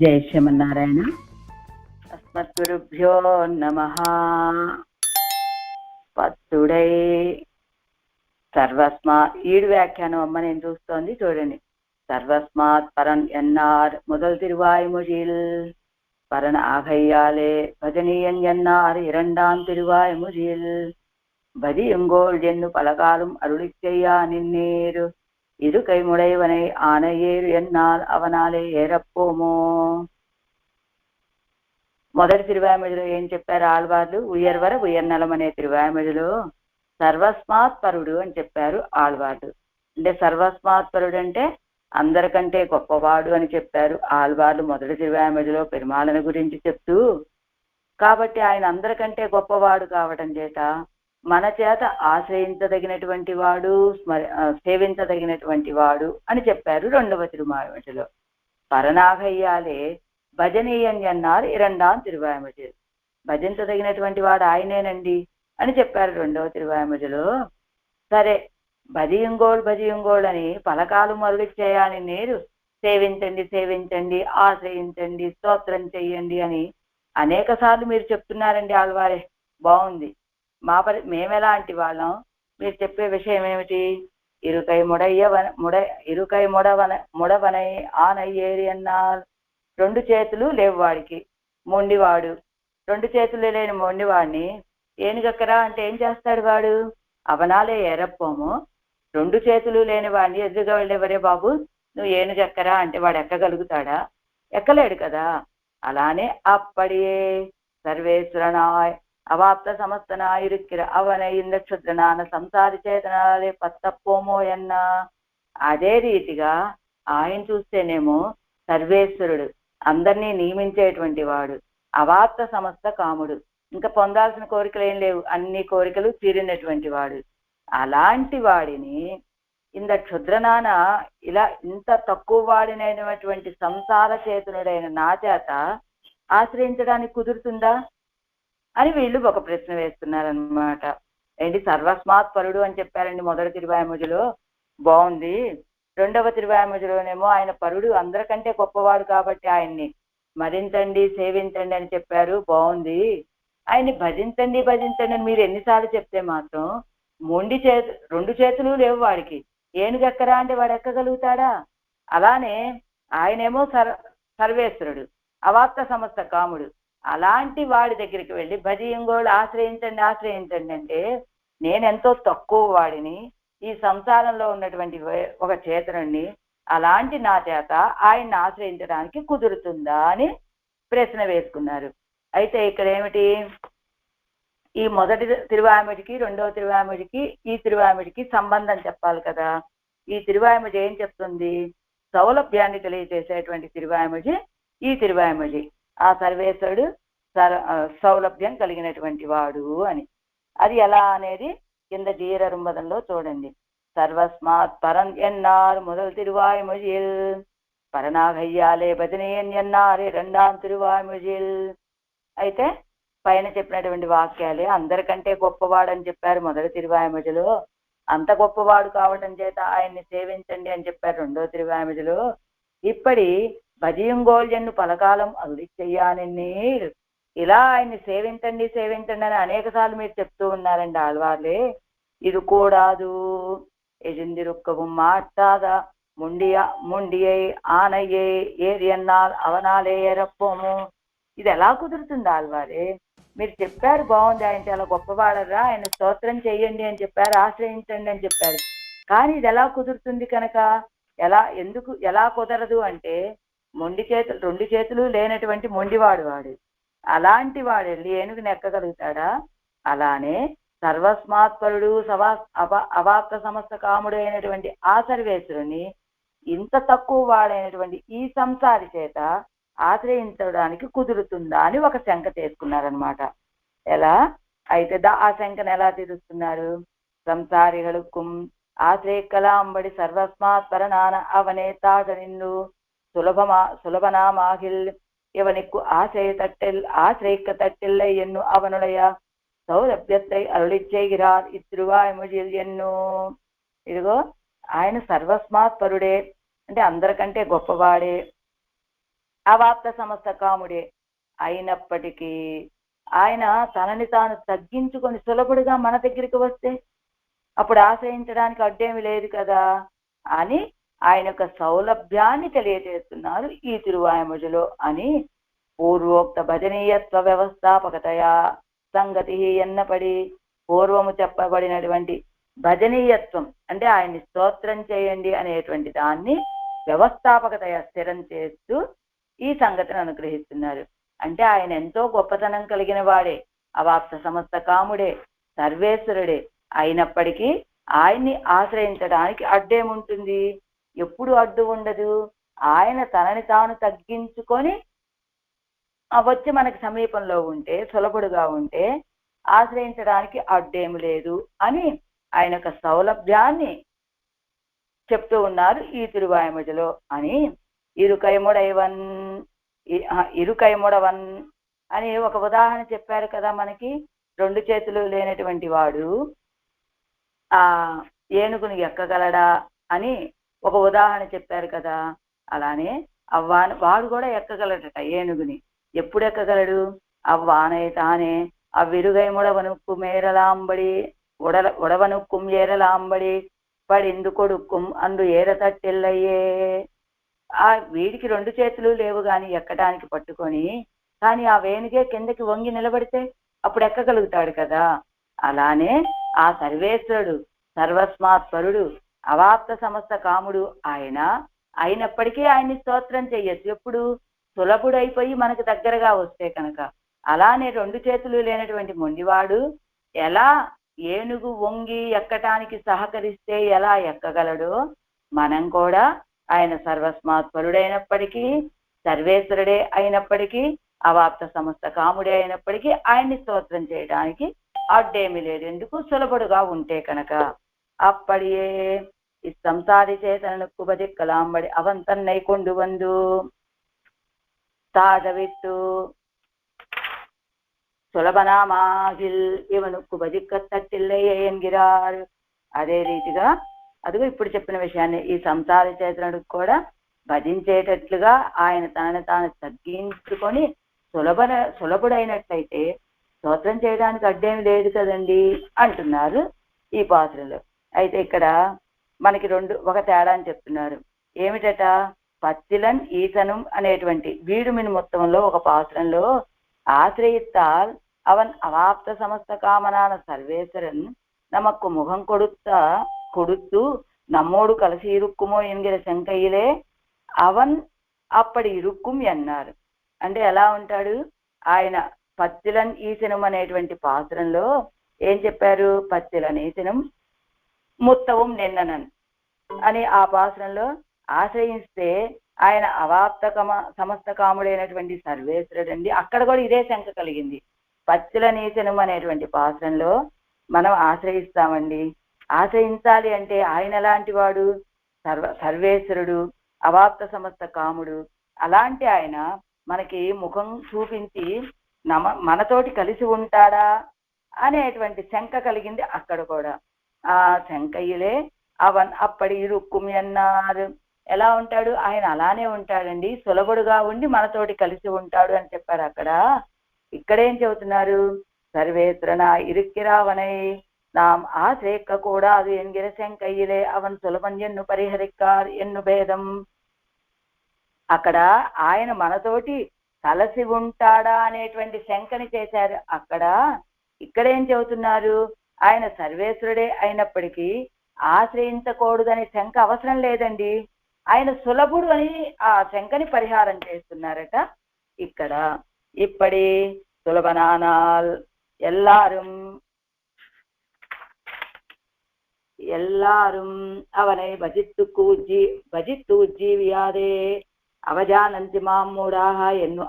జై శ్రీమన్నారాయణ. అస్మద్గురుభ్యో నమః. పత్తుడై సర్వస్మాత్ ఈడు వ్యాఖ్యానం అమ్మ నేను చూస్తోంది చూడండి. సర్వస్మాత్ పరన్ ఎన్నార్ முதல் திருவாய்மொழியில் பரன் ஆகையாலே பஜனீயன் என்னார் இரண்டாம் திருவாய்மொழியில் பதியுங்கோள் என்னு பலகாலும் அருளி செய்யா நின்னேரு ఇరు కైముడైవనై ఆనయేరు ఎన్నాల్ అవనాలే ఏరప్పోమో. మొదటి తిరువాయిమొழிలో ఏం చెప్పారు ఆళ్వార్లు? ఉయ్యర్వర ఉయ్యర్నలం అనే తిరువాయిమొழிలో సర్వస్మాత్ పరుడు అని చెప్పారు ఆళ్వార్లు. అంటే సర్వస్మాత్ పరుడు అంటే అందరికంటే గొప్పవాడు అని చెప్పారు ఆళ్వార్లు మొదటి తిరువాయిమొழிలో పెరుమాళని గురించి చెప్తూ. కాబట్టి ఆయన అందరికంటే గొప్పవాడు కావటం చేత మన చేత ఆశ్రయించదగినటువంటి వాడు, సేవించదగినటువంటి వాడు అని చెప్పారు రెండవ తిరువాయిమొழிలో. పరనాగయ్యాలే భజనీయం అన్నారు ఇరండాం తిరువాయిమొழிలో. భజించదగినటువంటి వాడు ఆయనేనండి అని చెప్పారు రెండవ తిరువాయిమొழிలో. సరే, భజియుంగోళ్ అని పలకాలు మరులు చేయాలి నేరు, సేవించండి సేవించండి, ఆశ్రయించండి, స్తోత్రం చెయ్యండి అని అనేక సార్లు మీరు చెప్తున్నారండి ఆళ్వారే. బాగుంది. మేమెలాంటి వాళ్ళం? మీరు చెప్పే విషయం ఏమిటి? ఇరుకై ముడవనై ఆనయ్యేరి అన్నారు. రెండు చేతులు లేవు వాడికి, మొండివాడు. రెండు చేతులు లేని మొండివాడిని ఏనుగెక్కరా అంటే ఏం చేస్తాడు వాడు? అవనాలే ఏరప్పోము. రెండు చేతులు లేని వాడిని ఎదురుగా వెళ్ళేవరే బాబు నువ్వు ఏనుగెక్కరా అంటే వాడు ఎక్కగలుగుతాడా? ఎక్కలేడు కదా. అలానే అప్పడియే సర్వేశ్వరనాయ్ అవాప్త సమస్తనాయిరుక్కిర అవన ఇంద క్షుద్రనాన సంసారి చేతనాలే పత్తపోమో అన్న. అదే రీతిగా ఆయన చూస్తేనేమో సర్వేశ్వరుడు, అందరినీ నియమించేటువంటి వాడు, అవాప్త సమస్త కాముడు, ఇంకా పొందాల్సిన కోరికలు ఏం లేవు, అన్ని కోరికలు తీరినటువంటి వాడు. అలాంటి వాడిని ఇంత క్షుద్రనాన ఇలా ఇంత తక్కువ వాడినైనటువంటి సంసార చేతనుడైన నా చేత ఆశ్రయించడానికి కుదురుతుందా అని వీళ్ళు ఒక ప్రశ్న వేస్తున్నారనమాట. ఏంటి సర్వస్మాత్ పరుడు అని చెప్పారండి మొదటి తిరువాయిమొழிలో, బాగుంది. రెండవ తిరువాయిమొழிలోనేమో ఆయన పరుడు, అందరికంటే గొప్పవాడు కాబట్టి ఆయన్ని మరించండి సేవించండి అని చెప్పారు, బాగుంది. ఆయన్ని భజించండి భజించండి అని మీరు ఎన్నిసార్లు చెప్తే మాత్రం రెండు చేతులు లేవు వాడికి, ఏనుగెక్కరా అంటే వాడు ఎక్కగలుగుతాడా? అలానే ఆయనేమో సర్వేశ్వరుడు, అవాప్త సమస్త కాముడు. అలాంటి వాడి దగ్గరికి వెళ్ళి భజింగోళ్ళు ఆశ్రయించండి ఆశ్రయించండి అంటే నేనెంతో తక్కువ వాడిని, ఈ సంసారంలో ఉన్నటువంటి ఒక చేతనుడిని, అలాంటి నా చేత ఆయన్ని ఆశ్రయించడానికి కుదురుతుందా అని ప్రశ్న వేసుకున్నారు. అయితే ఇక్కడ ఏమిటి, ఈ మొదటి తిరువాయిమొழிకి రెండవ తిరువాయిమొழிకి ఈ తిరువాయిమొழிకి సంబంధం చెప్పాలి కదా. ఈ తిరువాయిమొഴి ఏం చెప్తుంది? సౌలభ్యాన్ని తెలియజేసేటువంటి తిరువాయిమొഴి ఈ తిరువాయిమొഴి. ఆ సర్వేశ్వరుడు సౌలభ్యం కలిగినటువంటి వాడు అని. అది ఎలా అనేది కింద జీరరుంబదంలో చూడండి. సర్వస్మాత్ పరన్ ఎన్నార్ முதல் திருவாய்மொழியில் పరనాగయ్యాలే భజనీయన్ ఎన్నారే రెండాం తిరువాయిమొழியில். అయితే పైన చెప్పినటువంటి వాక్యాలే అందరికంటే గొప్పవాడని చెప్పారు మొదటి తిరువాయిమొழிలో, అంత గొప్పవాడు కావటం చేత ఆయన్ని సేవించండి అని చెప్పారు రెండో తిరువాయిమొழிలో. ఇప్పటి భజియుంగోళ్ ఎన్ను పలకాలం అరుళి చెయ్యాని, ఇలా ఆయన్ని సేవించండి సేవించండి అని అనేక సార్లు మీరు చెప్తూ ఉన్నారండి ఆళ్వార్లే. ఇది కూడాదు ఎజిందిరుక్కవు మాట్లాద ముండియై ఆనయ్యే ఏది అన్నాల్ అవనాలే ఏరప్పోము. ఇది ఎలా కుదురుతుంది ఆళ్వారే? మీరు చెప్పారు బాగుంది, ఆయన చాలా గొప్పవాడరా, ఆయన స్తోత్రం చెయ్యండి అని చెప్పారు, ఆశ్రయించండి అని చెప్పారు. కానీ ఇది ఎలా కుదురుతుంది కనుక? ఎలా కుదరదు అంటే రెండు చేతులు లేనటువంటి మొండివాడు వాడు. అలాంటి వాడు వెళ్ళి ఏనుగుని ఎక్కగలుగుతాడా? అలానే సర్వస్మాత్పరుడు అవాప్త సమస్త కాముడు అయినటువంటి ఆ సర్వేశ్వరుని ఇంత తక్కువ వాడైనటువంటి ఈ సంసారి చేత ఆశ్రయించడానికి కుదురుతుందా అని ఒక శంక చేసుకున్నారనమాట. ఎలా అయితే ఆ శంకను ఎలా తీరుస్తున్నారు? సంసారిகளுக்கும் ஆசிரியக்கலாம்படி சர்வஸ்மாத் பரனான அவனே தாழ நின்று சுலபனாமாகில் இவனுக்கு ஆசிரியக்க தட்டில்லை என்னு அவனுடைய సౌలభ్యத்தை అరుళి చేయగిరార్ ఇత్రువాయిమొழியில் ఎన్నో. ఇదిగో ఆయన సర్వస్మాత్ పరుడే అంటే అందరికంటే గొప్పవాడే, అవాప్త సమస్త కాముడే అయినప్పటికీ ఆయన తనని తాను తగ్గించుకొని సులభుడుగా మన దగ్గరికి వస్తే అప్పుడు ఆశ్రయించడానికి అడ్డేమి లేదు కదా అని ఆయన యొక్క సౌలభ్యాన్ని తెలియజేస్తున్నారు ఈ తిరువాయముజులో అని పూర్వోక్త భజనీయత్వ వ్యవస్థాపకతయా సంగతి ఎన్నపడి పూర్వము చెప్పబడినటువంటి భజనీయత్వం అంటే ఆయన్ని స్తోత్రం చేయండి అనేటువంటి దాన్ని వ్యవస్థాపకతయ స్థిరం చేస్తూ ఈ సంగతిని అనుగ్రహిస్తున్నారు. అంటే ఆయన ఎంతో గొప్పతనం కలిగిన వాడే, అవాప్త సమస్త కాముడే, సర్వేశ్వరుడే అయినప్పటికీ ఆయన్ని ఆశ్రయించడానికి అడ్డేముంటుంది? ఎప్పుడు అడ్డు ఉండదు. ఆయన తనని తాను తగ్గించుకొని వచ్చి మనకి సమీపంలో ఉంటే, సులభుడుగా ఉంటే ఆశ్రయించడానికి అడ్డేమి లేదు అని ఆయన యొక్క సౌలభ్యాన్ని చెప్తూ ఉన్నారు ఈ తిరువాయముజలో అని. ఇరుకైముడైవన్ ఇరుకైముడవన్ అని ఒక ఉదాహరణ చెప్పారు కదా మనకి. 2 చేతులు లేనటువంటి వాడు ఆ ఏనుగుని ఎక్కగలడా అని ఒక ఉదాహరణ చెప్పారు కదా. అలానే వాడు కూడా ఎక్కగలడట ఏనుగుని. ఎప్పుడు ఎక్కగలడు? అవ్వానే తానే అవ్విరుగైముడవనుక్కు మేరలాంబడి ఉడవనుక్కుం ఏరలాంబడి పడిందు కొడుక్కుం అందు ఏర తట్టెల్లయ్యే. ఆ వీడికి 2 చేతులు లేవు గాని ఎక్కడానికి పట్టుకొని, కానీ ఆ వేణుగే కిందకి వంగి నిలబడితే అప్పుడు ఎక్కగలుగుతాడు కదా. అలానే ఆ సర్వేశ్వరుడు, సర్వస్మాత్పరుడు, అవాప్త సమస్త కాముడు ఆయన అయినప్పటికీ ఆయన్ని స్తోత్రం చెయ్యొచ్చు. ఎప్పుడు? సులభుడైపోయి మనకు దగ్గరగా వస్తే కనుక. అలానే 2 చేతులు లేనటువంటి మొండివాడు ఎలా ఏనుగు వంగి ఎక్కటానికి సహకరిస్తే ఎలా ఎక్కగలడో, మనం కూడా ఆయన సర్వస్మాత్పరుడైనప్పటికీ, సర్వేశ్వరుడే అయినప్పటికీ, అవాప్త సమస్త కాముడే అయినప్పటికీ ఆయన్ని స్తోత్రం చేయడానికి అడ్డేమి లేదు. ఎందుకు? సులభుడుగా ఉంటే కనుక. అప్పడియే ఈ సంసారి చేతనకు బదిక్కలాంబడి అవన్ తన్నై కొండు వందు తాజవిట్టు సులభనామాగిల్ ఇవనుక్కు బదిక్కత్తట్టిల్లయ్య ఎన్గిరారు. అదే రీతిగా అదిగో ఇప్పుడు చెప్పిన విషయాన్ని ఈ సంసార చేతనుడికి కూడా భజించేటట్లుగా ఆయన తనని తాను తగ్గించుకొని సులభుడైనట్లయితే స్తోత్రం చేయడానికి అడ్డేమి లేదు కదండి అంటున్నారు ఈ పాత్రలో. అయితే ఇక్కడ మనకి ఒక తేడా అని చెప్తున్నారు. ఏమిటట? పత్తిలన్ ఈతనం అనేటువంటి వీడుమిని మొత్తంలో ఒక పాత్రంలో ఆశ్రయిస్తాల్ అవన్ అవాప్త సమస్త కామనాన సర్వేశ్వరన్ நமக்கு முகம் கொடுத்து நம்மோடு கலசி இருக்குமో என்கிற శంకయ్యలే అవన్ అప్పటి ఇరుక్కుం అన్నారు. అంటే ఎలా ఉంటాడు ఆయన? పత్తిలన్ ఈసనం అనేటువంటి పాత్రంలో ఏం చెప్పారు? పత్తిలన్ ఈసనం ముత్తవం నిన్ననన్ అని ఆ పాత్రంలో ఆశ్రయిస్తే ఆయన అవాప్త సమస్త కాముడైనటువంటి సర్వేశ్వరుడు అండి. అక్కడ కూడా ఇదే శంక కలిగింది. పత్తిలన్ ఈసనం అనేటువంటి పాత్రంలో మనం ఆశ్రయిస్తామండి. ఆశ్రయించాలి అంటే ఆయన ఎలాంటి వాడు? సర్వేశ్వరుడు, అవాప్త సమస్త కాముడు. అలాంటి ఆయన మనకి ముఖం చూపించి మనతోటి కలిసి ఉంటాడా అనేటువంటి శంక కలిగింది అక్కడ కూడా. ఆ శంకయ్యలే అవన్ అప్పటి ఇరుక్కుమి అన్నారు. ఎలా ఉంటాడు ఆయన? అలానే ఉంటాడండి, సులభుడుగా ఉండి మనతోటి కలిసి ఉంటాడు అని చెప్పారు అక్కడ. ఇక్కడేం చెబుతున్నారు? సర్వేశ్వరన ఇరుక్కిరావనై நாம் ஆசைக்க கூடாது என்கிற శంకయ్యలే అవన్ సులభం ఎన్ను పరిహరిక్కార్ ఎన్ను భేదం. అక్కడ ఆయన మనతోటి కలిసి ఉంటాడా అనేటువంటి శంకని చేశారు అక్కడ. ఇక్కడేం చెబుతున్నారు? ఆయన సర్వేశ్వరుడే అయినప్పటికీ ఆశ్రయించకూడదనే శంక అవసరం లేదండి. ఆయన సులభుడు అని ఆ శంకని పరిహారం చేస్తున్నారట ఇక్కడ. ఇప్పటి సులభనానాల్ எல்லாரும் அவனை భజిత్తు ఉజ్జీవియాదే అవజానంతి మామూడాహ ఎన్ను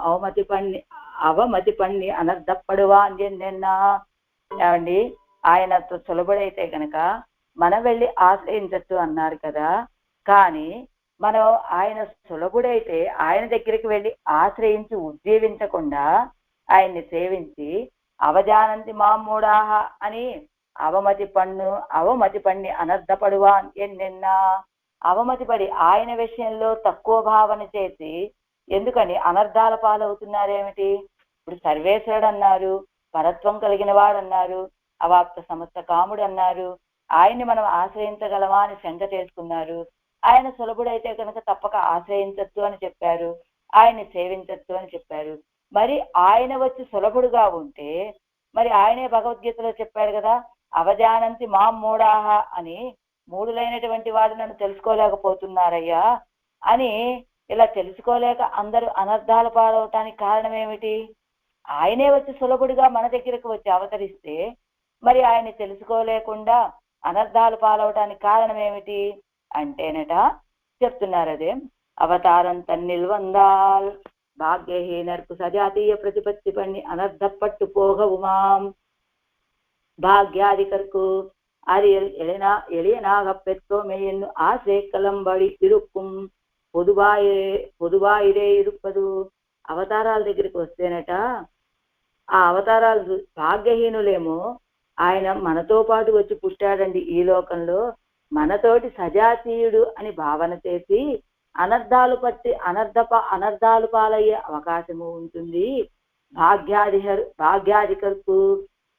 అవమతి పన్ని అనర్థపడువాన్ ఎన్నెన్నా. ఏమండి, ఆయన సులభుడైతే కనుక మనం వెళ్ళి ఆశ్రయించచ్చు అన్నారు కదా. కానీ మనం ఆయన సులభుడైతే ఆయన దగ్గరికి వెళ్ళి ఆశ్రయించి ఉజ్జీవించకుండా ఆయన్ని సేవించి అవజానంతి మామూడాహ అని అవమతి పన్ని అనర్థపడువాన్ ఎన్నెన్నా అవమతి పడి ఆయన విషయంలో తక్కువ భావన చేసి ఎందుకని అనర్థాల పాలవుతున్నారేమిటి? ఇప్పుడు సర్వేశ్వరుడు అన్నారు, పరత్వం కలిగిన వాడు అన్నారు, అవాప్త సమస్త కాముడు అన్నారు, ఆయన్ని మనం ఆశ్రయించగలమా అని శంక చేసుకున్నారు. ఆయన సులభుడైతే కనుక తప్పక ఆశ్రయించచ్చు అని చెప్పారు, ఆయన్ని సేవించచ్చు అని చెప్పారు. మరి ఆయన వచ్చి సులభుడుగా ఉంటే మరి ఆయనే భగవద్గీతలో చెప్పాడు కదా, అవజానంతి మాం మూఢాహ అని, మూఢులైనటువంటి వాడు నన్ను తెలుసుకోలేకపోతున్నారయ్యా అని. ఇలా తెలుసుకోలేక అందరూ అనర్థాలు పాలవటానికి కారణం ఏమిటి? ఆయనే వచ్చి సులభుడిగా మన దగ్గరకు వచ్చి అవతరిస్తే మరి ఆయన్ని తెలుసుకోలేకుండా అనర్థాలు పాలవటానికి కారణం ఏమిటి అంటేనట చెప్తున్నారు. అదే అవతారం తన్నిల్ వందాల్ భాగ్యహీనర్కు సజాతీయ ప్రతిపత్తి పన్ని అనర్థపట్టు పోగవుమాం భాగ్యాధికర్కు எளியனாக பெற்றோமே என்னும் ஆசை கலம்படி இருக்கும் పొదువాయిరే ఇరుపదు. అవతారాల దగ్గరికి వస్తేనట ఆ అవతారాలు భాగ్యహీనులేమో ఆయన మనతో పాటు వచ్చి పుట్టాడండి ఈ లోకంలో, మనతోటి సజాతీయుడు అని భావన చేసి అనర్థాలు పాలయ్యే అవకాశము ఉంటుంది. భాగ్యాధికర్కు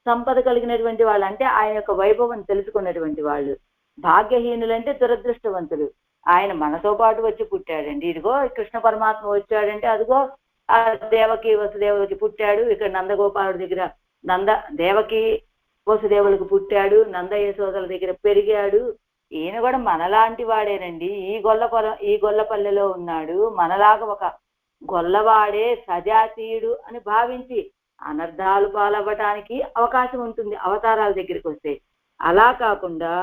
సంపద కలిగినటువంటి వాళ్ళు అంటే ఆయన యొక్క వైభవం తెలుసుకున్నటువంటి వాళ్ళు, భాగ్యహీనులంటే దురదృష్టవంతులు. ఆయన మనతో పాటు వచ్చి పుట్టాడండి, ఇదిగో కృష్ణ పరమాత్మ వచ్చాడంటే అదిగో ఆ దేవకి వసుదేవులకి పుట్టాడు, ఇక్కడ నందగోపాలుడి దగ్గర దేవకి వసుదేవులకు పుట్టాడు, నంద యశోదల దగ్గర పెరిగాడు. ఈయన కూడా మనలాంటి వాడేనండి, ఈ గొల్లపల్లెలో ఉన్నాడు, మనలాగా ఒక గొల్లవాడే సజాతీయుడు అని భావించి అనర్థాలు పాలవ్వటానికి అవకాశం ఉంటుంది అవతారాల దగ్గరికి వస్తే. అలా కాకుండా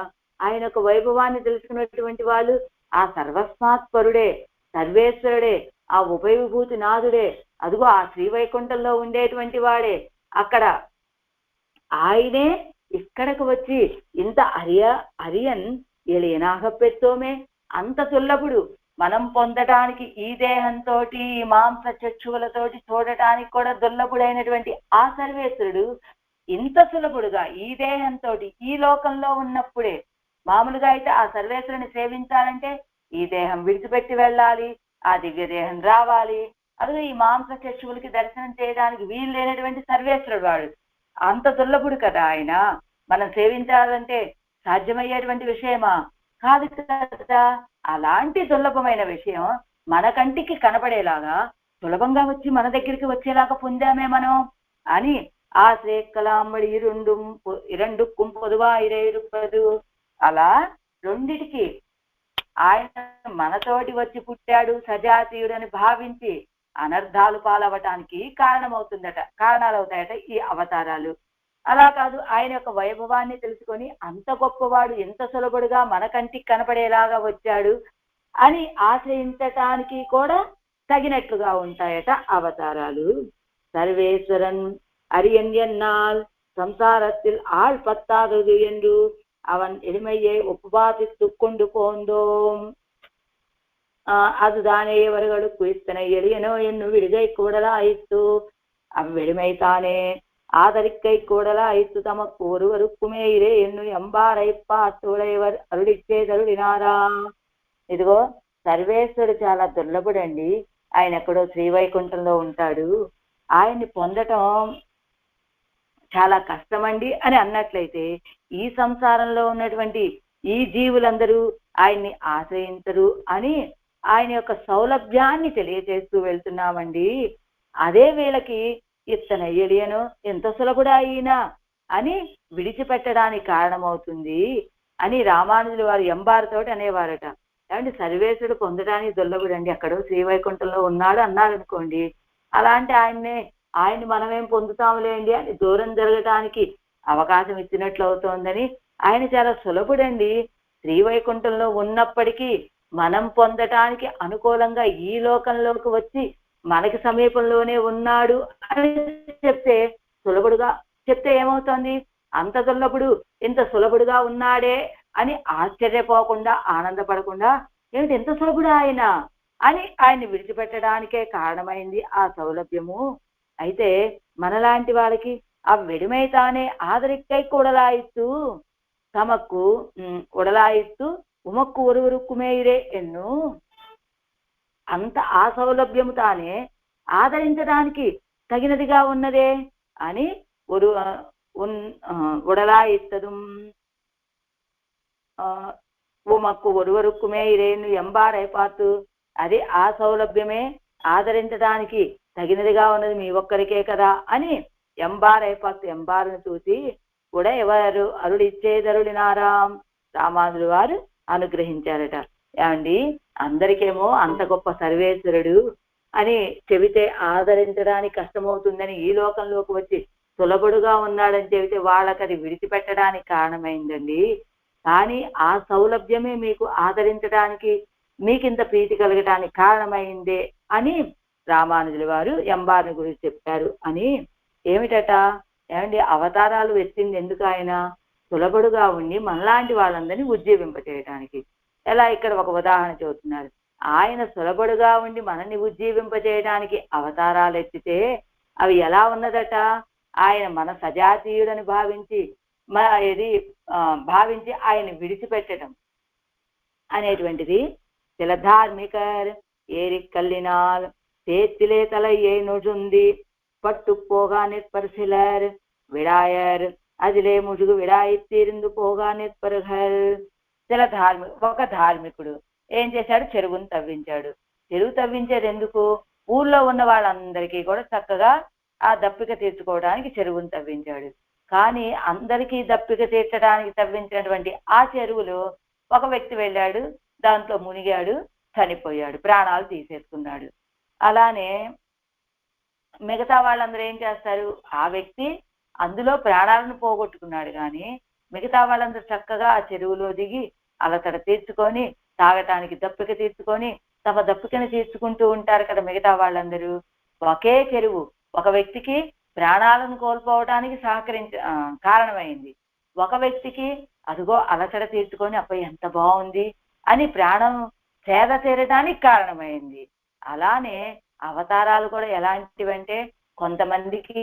ఆయన యొక్క వైభవాన్ని తెలుసుకున్నటువంటి వాళ్ళు ఆ సర్వస్మాత్పరుడే, సర్వేశ్వరుడే, ఆ ఉపవిభూతి నాథుడే, అదిగో ఆ శ్రీవైకుంఠంలో ఉండేటువంటి వాడే, అక్కడ ఆయనే ఇక్కడకు వచ్చి ఇంత అరియన్ ఎలియనాగ పెత్తోమే, అంత సులభుడు మనం పొందటానికి ఈ దేహంతో ఈ మాంస చక్షువులతోటి చూడటానికి కూడా దుర్లభుడైనటువంటి ఆ సర్వేశ్వరుడు ఇంత సులభుడుగా ఈ దేహంతో ఈ లోకంలో ఉన్నప్పుడే, మామూలుగా అయితే ఆ సర్వేశ్వరుని సేవించాలంటే ఈ దేహం విడిచిపెట్టి వెళ్ళాలి, ఆ దివ్య దేహం రావాలి, అదిగో ఈ మాంస చక్షువులకి దర్శనం చేయడానికి వీలు లేనటువంటి సర్వేశ్వరుడు వాడు, అంత దుర్లభుడు కదా ఆయన. మనం సేవించాలంటే సాధ్యమయ్యేటువంటి విషయమా? కాదు కదా. అలాంటి దుర్లభమైన విషయం మన కంటికి కనపడేలాగా సులభంగా వచ్చి మన దగ్గరికి వచ్చేలాగా పొందామే మనం అని ఆ శ్రేక్కలాంబడి ఇరండుక్కుం పొదువాయిరే ఇరుపదు. అలా రెండిటికి ఆయన మనతోటి వచ్చి పుట్టాడు సజాతీయుడు అని భావించి అనర్థాలు పాలవటానికి కారణాలు అవుతాయట ఈ అవతారాలు. అలా కాదు, ఆయన యొక్క వైభవాన్ని తెలుసుకొని అంత గొప్పవాడు ఎంత సులభుడుగా మన కంటికి కనపడేలాగా వచ్చాడు అని ఆశ్రయించటానికి కూడా తగినట్లుగా ఉంటాయట అవతారాలు. సర్వేశ్వరన్ అరియన్యన్నాల్ సంసారத்தில் ஆள் பத்தாதது என்று அவன் எளிமையை ஒப்புபாதித்து கொண்டு போந்தோம். அதுதானே அவர்களுக்கு இத்தனை எளியனோ என்னும் விடுகை கூடலாயிற்று. அவ்வெளிமைதானே ஆதரிக்கை கூடலாயிற்று. தமக்கு ஒருவருக்குமே இரே என்னும் ఎంబారై పాటుడైవర్ అరుడిచ్చే తరుడినారా. ఇదిగో సర్వేశ్వరుడు చాలా దుర్లభుడండి, ఆయన ఎక్కడో శ్రీవైకుంఠంలో ఉంటాడు, ఆయన్ని పొందటం చాలా కష్టమండి అని అన్నట్లయితే ఈ సంసారంలో ఉన్నటువంటి ఈ జీవులందరూ ఆయన్ని ఆశ్రయించరు అని ఆయన యొక్క సౌలభ్యాన్ని తెలియజేస్తూ వెళ్తున్నామండి. అదే వీళ్ళకి ఇతన ఎలియను ఎంత సులభుడా అయినా అని విడిచిపెట్టడానికి కారణమవుతుంది అని రామానుజులు వారు ఎంబారుతోటి అనేవారట. ఏమంటే సర్వేశ్వరుడు పొందడానికి దుర్లభుడండి, అక్కడో శ్రీవైకుంఠంలో ఉన్నాడు అన్నాడు అనుకోండి, అలాంటి ఆయన్ని మనమేం పొందుతాములేండి అని దూరం జరగటానికి అవకాశం ఇచ్చినట్లు అవుతోందని, ఆయన చాలా సులభుడండి, శ్రీవైకుంఠంలో ఉన్నప్పటికీ మనం పొందటానికి అనుకూలంగా ఈ లోకంలోకి వచ్చి మనకి సమీపంలోనే ఉన్నాడు అని చెప్తే ఏమవుతుంది? అంత దుర్లభుడు ఇంత సులభుడుగా ఉన్నాడే అని ఆశ్చర్యపోకుండా ఆనందపడకుండా ఏమిటి ఎంత సులభుడు ఆయన అని ఆయన్ని విడిచిపెట్టడానికే కారణమైంది ఆ సౌలభ్యము. అయితే మనలాంటి వాళ్ళకి ఆ వెడిమైతానే ఆదరిక్కై కూడలాయిస్తూ ఉడలాయిస్తూ ఉమక్కు ఒరువురుక్కుమేయిరే ఎన్ను అంత ఆ సౌలభ్యము తానే ఆదరించడానికి తగినదిగా ఉన్నదే అని ఉడలాయిత్తదుం ఉమక్కు ఒరువరుక్కుమే ఇరేను ఎంబారై పాతు. అది ఆ సౌలభ్యమే ఆదరించడానికి తగినదిగా ఉన్నది మీ ఒక్కరికే కదా అని ఎంబారై పాతు ఎంబారును చూసి కూడా ఎవరు అరుడిచ్చేదరుడినారాం రామానుజుల వారు అనుగ్రహించారట. ఏమండి అందరికేమో అంత గొప్ప సర్వేశ్వరుడు అని చెబితే ఆదరించడానికి కష్టమవుతుందని ఈ లోకంలోకి వచ్చి సులభుడుగా ఉన్నాడని చెబితే వాళ్ళకి అది విడిచిపెట్టడానికి కారణమైందండి. కానీ ఆ సౌలభ్యమే మీకు ఆదరించడానికి మీకింత ప్రీతి కలగటానికి కారణమైందే అని రామానుజుల వారు ఎంబార్ని గురించి చెప్పారు. అని ఏమిటట, ఏమండి అవతారాలు ఎత్తింది ఎందుకు? ఆయన సులభుడుగా ఉండి మనలాంటి వాళ్ళందరినీ ఉజ్జీవింపచేయటానికి. ఎలా ఇక్కడ ఒక ఉదాహరణ చెబుతున్నారు. ఆయన సులభుడుగా ఉండి మనల్ని ఉజ్జీవింపచేయడానికి అవతారాలు ఎత్తితే అవి ఎలా ఉన్నదట, ఆయన మన సజాతీయుడని భావించి ఆయన విడిచిపెట్టడం అనేటువంటిది. சில தார்மிகர் ஏறிக்கல்லினால் சேத்திலே தலையை நொழுந்தி பட்டு போகா நிற்பர் சிலர் விடாயர் அதிலே ముజుగు విడాయితీరిందు పోగా నిற்பరుగల్. ఒక ధార్మికుడు ఏం చేశాడు, చెరువును తవ్వించాడు. చెరువు తవ్వించేది ఎందుకు? ఊళ్ళో ఉన్న వాళ్ళందరికీ కూడా చక్కగా ఆ దప్పిక తీర్చుకోవడానికి చెరువును తవ్వించాడు. కానీ అందరికీ దప్పిక తీర్చడానికి తవ్వించినటువంటి ఆ చెరువులో ఒక వ్యక్తి వెళ్ళాడు, దాంట్లో మునిగాడు, చనిపోయాడు, ప్రాణాలు తీసేసుకున్నాడు. అలానే మిగతా వాళ్ళందరూ ఏం చేస్తారు, ఆ వ్యక్తి అందులో ప్రాణాలను పోగొట్టుకున్నాడు, కానీ మిగతా వాళ్ళందరూ చక్కగా ఆ చెరువులో దిగి అలసట తీర్చుకొని తాగటానికి దప్పిక తీర్చుకొని తమ దప్పికను తీర్చుకుంటూ ఉంటారు కదా మిగతా వాళ్ళందరూ. ఒకే చెరువు ఒక వ్యక్తికి ప్రాణాలను కోల్పోవడానికి కారణమైంది, ఒక వ్యక్తికి అదిగో అలసట తీర్చుకొని అబ్బాయి ఎంత బాగుంది అని ప్రాణం సేద తీరడానికి కారణమైంది. అలానే అవతారాలు కూడా ఎలాంటివంటే, కొంతమందికి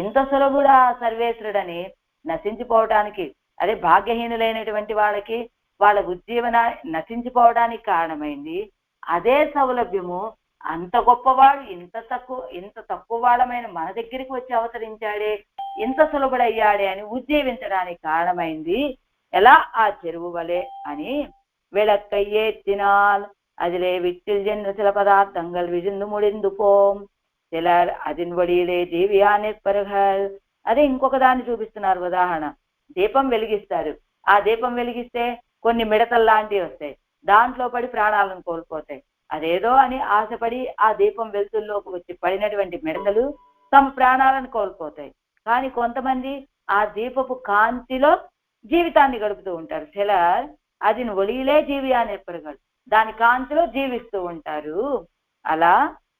ఇంత సులభుడా సర్వేశ్వరుడని నశించిపోవటానికి, అదే భాగ్యహీనులైనటువంటి వాళ్ళకి వాళ్ళ ఉజ్జీవన నశించిపోవడానికి కారణమైంది. అదే సౌలభ్యము అంత గొప్పవాడు ఇంత తక్కువ వాళ్ళమైన మన దగ్గరికి వచ్చి అవతరించాడే, ఇంత సులభుడయ్యాడే అని ఉజ్జీవించడానికి కారణమైంది ఎలా ఆ చెరువు వలె అని. విளக்கையேற்றினால் அதிலே விட்டில் சென்ற சில பதார்த்தங்கள் விழுந்து முடிந்து போம் சிலர் அதின் వడిயிலே జీవియా నిற்பరుగల్. అదే ఇంకొక దాన్ని చూపిస్తున్నారు ఉదాహరణ. దీపం వెలిగిస్తారు, ఆ దీపం వెలిగిస్తే కొన్ని మిడతలు లాంటివి వస్తాయి, దాంట్లో పడి ప్రాణాలను కోల్పోతాయి. అదేదో అని ఆశపడి ఆ దీపం వెలుతుల్లోకి వచ్చి పడినటువంటి మిడతలు తమ ప్రాణాలను కోల్పోతాయి. కానీ కొంతమంది ఆ దీపపు కాంతిలో జీవితాన్ని గడుపుతూ ఉంటారు. సిలర్ అది ఒలిలే జీవియా నిற்பరుగల్, దాని కాంతిలో జీవిస్తూ ఉంటారు. అలా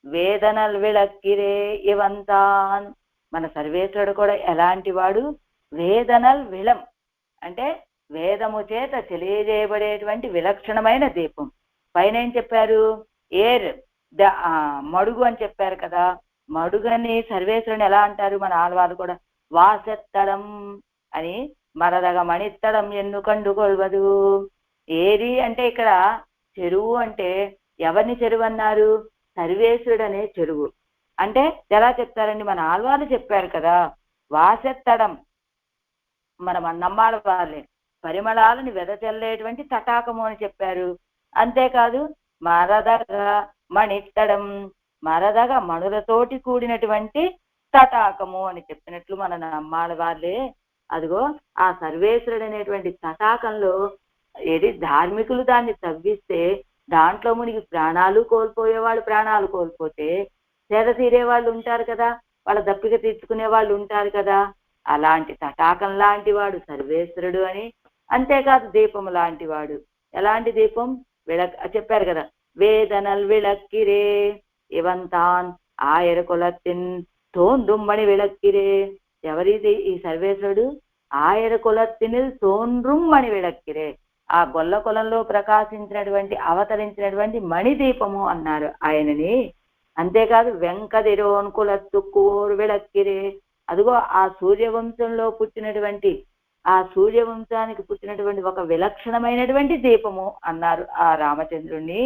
వేదనల్ విళక్కిరే ఇవంతాన్. మన సర్వేశ్వరుడు కూడా ఎలాంటి వాడు, వేదనల్ విళం అంటే వేదము చేత తెలియజేయబడేటువంటి విలక్షణమైన దీపం. పైన ఏం చెప్పారు, మడుగు అని చెప్పారు కదా. మడుగని సర్వేశ్వరుని ఎలా అంటారు మన ఆళ్వారు కూడా, వాసెత్తడం అని. మరదగ మణిత్తడం ఎన్ను కండుకొల్వదు. ఏరి అంటే ఇక్కడ చెరువు అంటే ఎవరిని చెరువు అన్నారు, సర్వేశ్వరుడు అనే చెరువు. అంటే ఎలా చెప్తారండి, మన ఆళ్వారు చెప్పారు కదా, వాసెత్తడం మన నమ్మాళ్ళ వాళ్ళే పరిమళాలను వెదజల్లేటువంటి తటాకము అని చెప్పారు. అంతేకాదు మరదగ మణిత్తడం, మరదగ మణులతోటి కూడినటువంటి తటాకము అని చెప్పినట్లు మన నమ్మాళ్ళ వాళ్ళే అదిగో ఆ సర్వేశ్వరుడు అనేటువంటి తటాకంలో ఏది ధార్మికులు దాన్ని తవ్విస్తే దాంట్లో మునిగి ప్రాణాలు కోల్పోయేవాళ్ళు ప్రాణాలు కోల్పోతే సేద తీరే వాళ్ళు ఉంటారు కదా, వాళ్ళ దప్పిక తీర్చుకునే వాళ్ళు ఉంటారు కదా. అలాంటి తటాకం లాంటి వాడు సర్వేశ్వరుడు అని. అంతేకాదు దీపం లాంటి వాడు. ఎలాంటి దీపం, చెప్పారు కదా, వేదనల్ విళక్కిరే ఇవంతాన్ ఆయర కులత్తిన్ తోందుమ్మని విళక్కిరే. ఎవరిది ఈ సర్వేశ్వరుడు, ఆయర కులత్తినిల్ తోన్రుమ్మని విళక్కిరే, ఆ గొల్ల కులంలో ప్రకాశించినటువంటి అవతరించినటువంటి మణిదీపము అన్నారు ఆయనని. అంతేకాదు వెంకదిరోన్ కులత్తుకోరు విళక్కిరే, అదిగో ఆ సూర్యవంశంలో పుట్టినటువంటి ఆ సూర్యవంశానికి పుట్టినటువంటి ఒక విలక్షణమైనటువంటి దీపము అన్నారు ఆ రామచంద్రుణ్ణి.